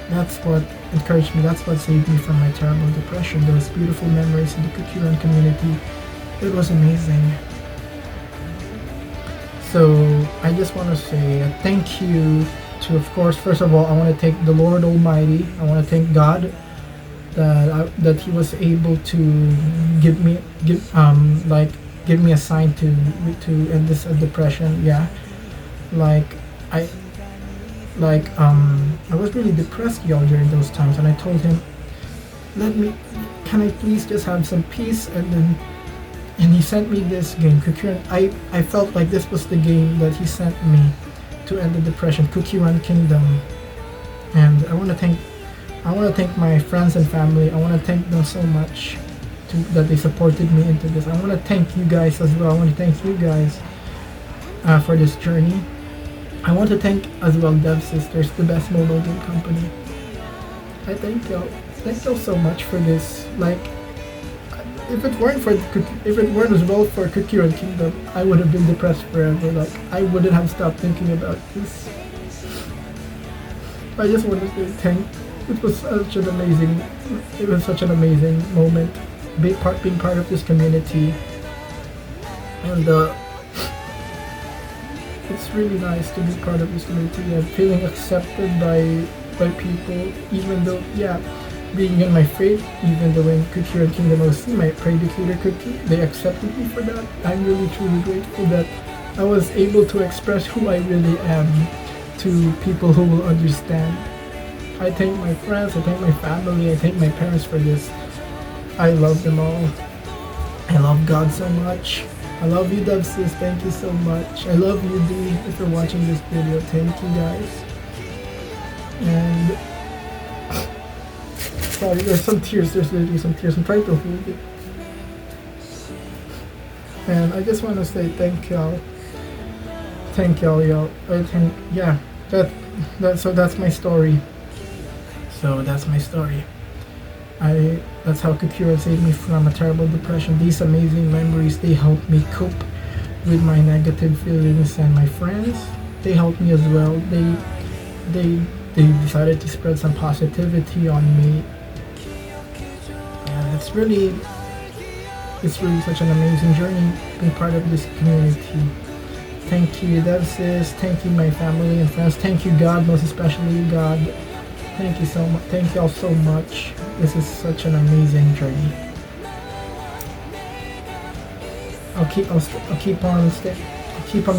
A: that's what encouraged me. That's what saved me from my terrible depression. Those beautiful memories in the Kakuran community. It was amazing. So I just want to say thank you to, of course, first of all, I want to thank the Lord Almighty. I want to thank God that He was able to give me a sign to end this depression. Yeah, like I I was really depressed, y'all, during those times, and I told Him, can I please just have some peace? And He sent me this game, Kukuran. I felt like this was the game that He sent me to end the depression, Kukuran Kingdom. And I want to thank my friends and family. I want to thank them so much that they supported me into this. I want to thank you guys as well. I want to thank you guys for this journey. I want to thank as well Dev Sisters, the best mobile game company. I thank y'all. Thank y'all so much for this. Like, if it weren't as well for Kukuran Kingdom, I would have been depressed forever. Like, I wouldn't have stopped thinking about this. I just wanted to thank. It was such an amazing moment, being part of this community, and it's really nice to be part of this community and feeling accepted by people, even though, yeah, being in my faith, even though in Kukuran Kingdom OC, my predicator cookie, they accepted me for that. I'm really truly grateful that I was able to express who I really am to people who will understand. I thank my friends, I thank my family, I thank my parents for this. I love them all. I love God so much. I love you, Dubsis. Thank you so much. I love you, D, if you're watching this video. Thank you, guys. And sorry, there's some tears. There's literally some tears. I'm trying to hold it. And I just want to say thank y'all. Thank y'all, y'all. I think, yeah, so that's my story. So that's my story. That's how Kukuran saved me from a terrible depression. These amazing memories, they helped me cope with my negative feelings, and my friends, they helped me as well. They decided to spread some positivity on me. And it's really such an amazing journey being part of this community. Thank you, Devsis. Thank you, my family and friends. Thank you, God, most especially God. Thank you so much. Thank y'all so much. This is such an amazing journey. I'll keep on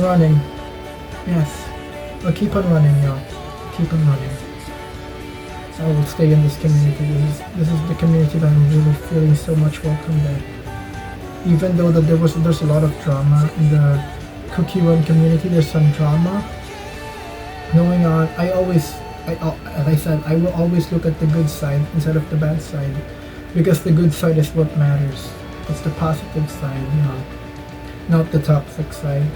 A: running. Yes, I'll keep on running, y'all. Keep on running. I will stay in this community. This is the community that I'm really feeling so much welcome there. Even though that there's a lot of drama in the Kukuran community, there's some drama going on. As I said, I will always look at the good side instead of the bad side, because the good side is what matters. It's the positive side, not the toxic side.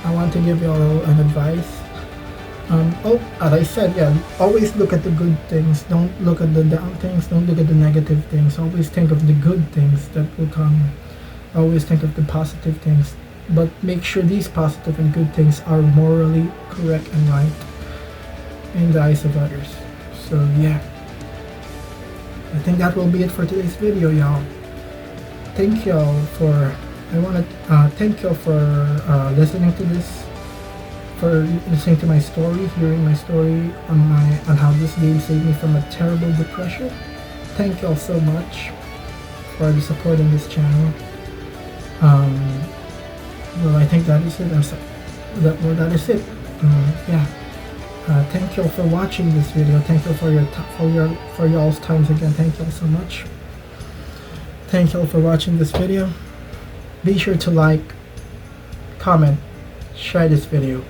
A: I want to give y'all an advice. As I said, yeah, always look at the good things. Don't look at the down things. Don't look at the negative things. Always think of the good things that will come. Always think of the positive things. But make sure these positive and good things are morally correct and right in the eyes of others. So yeah, I think that will be it for today's video, y'all. Thank y'all for thank y'all for listening to this, for listening to my story, hearing my story on how this game saved me from a terrible depression. Thank y'all so much for the support in this channel. Well, I think that is it. That is it. Yeah. Thank y'all for watching this video. Thank you for y'all's times again. Thank y'all so much. Thank y'all for watching this video. Be sure to like, comment, share this video.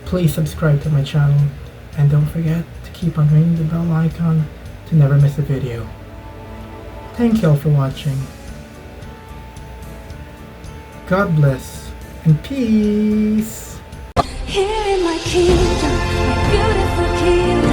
A: Please subscribe to my channel, and don't forget to keep on ringing the bell icon to never miss a video. Thank y'all for watching. God bless and peace.
B: Here in my kingdom, my beautiful kingdom.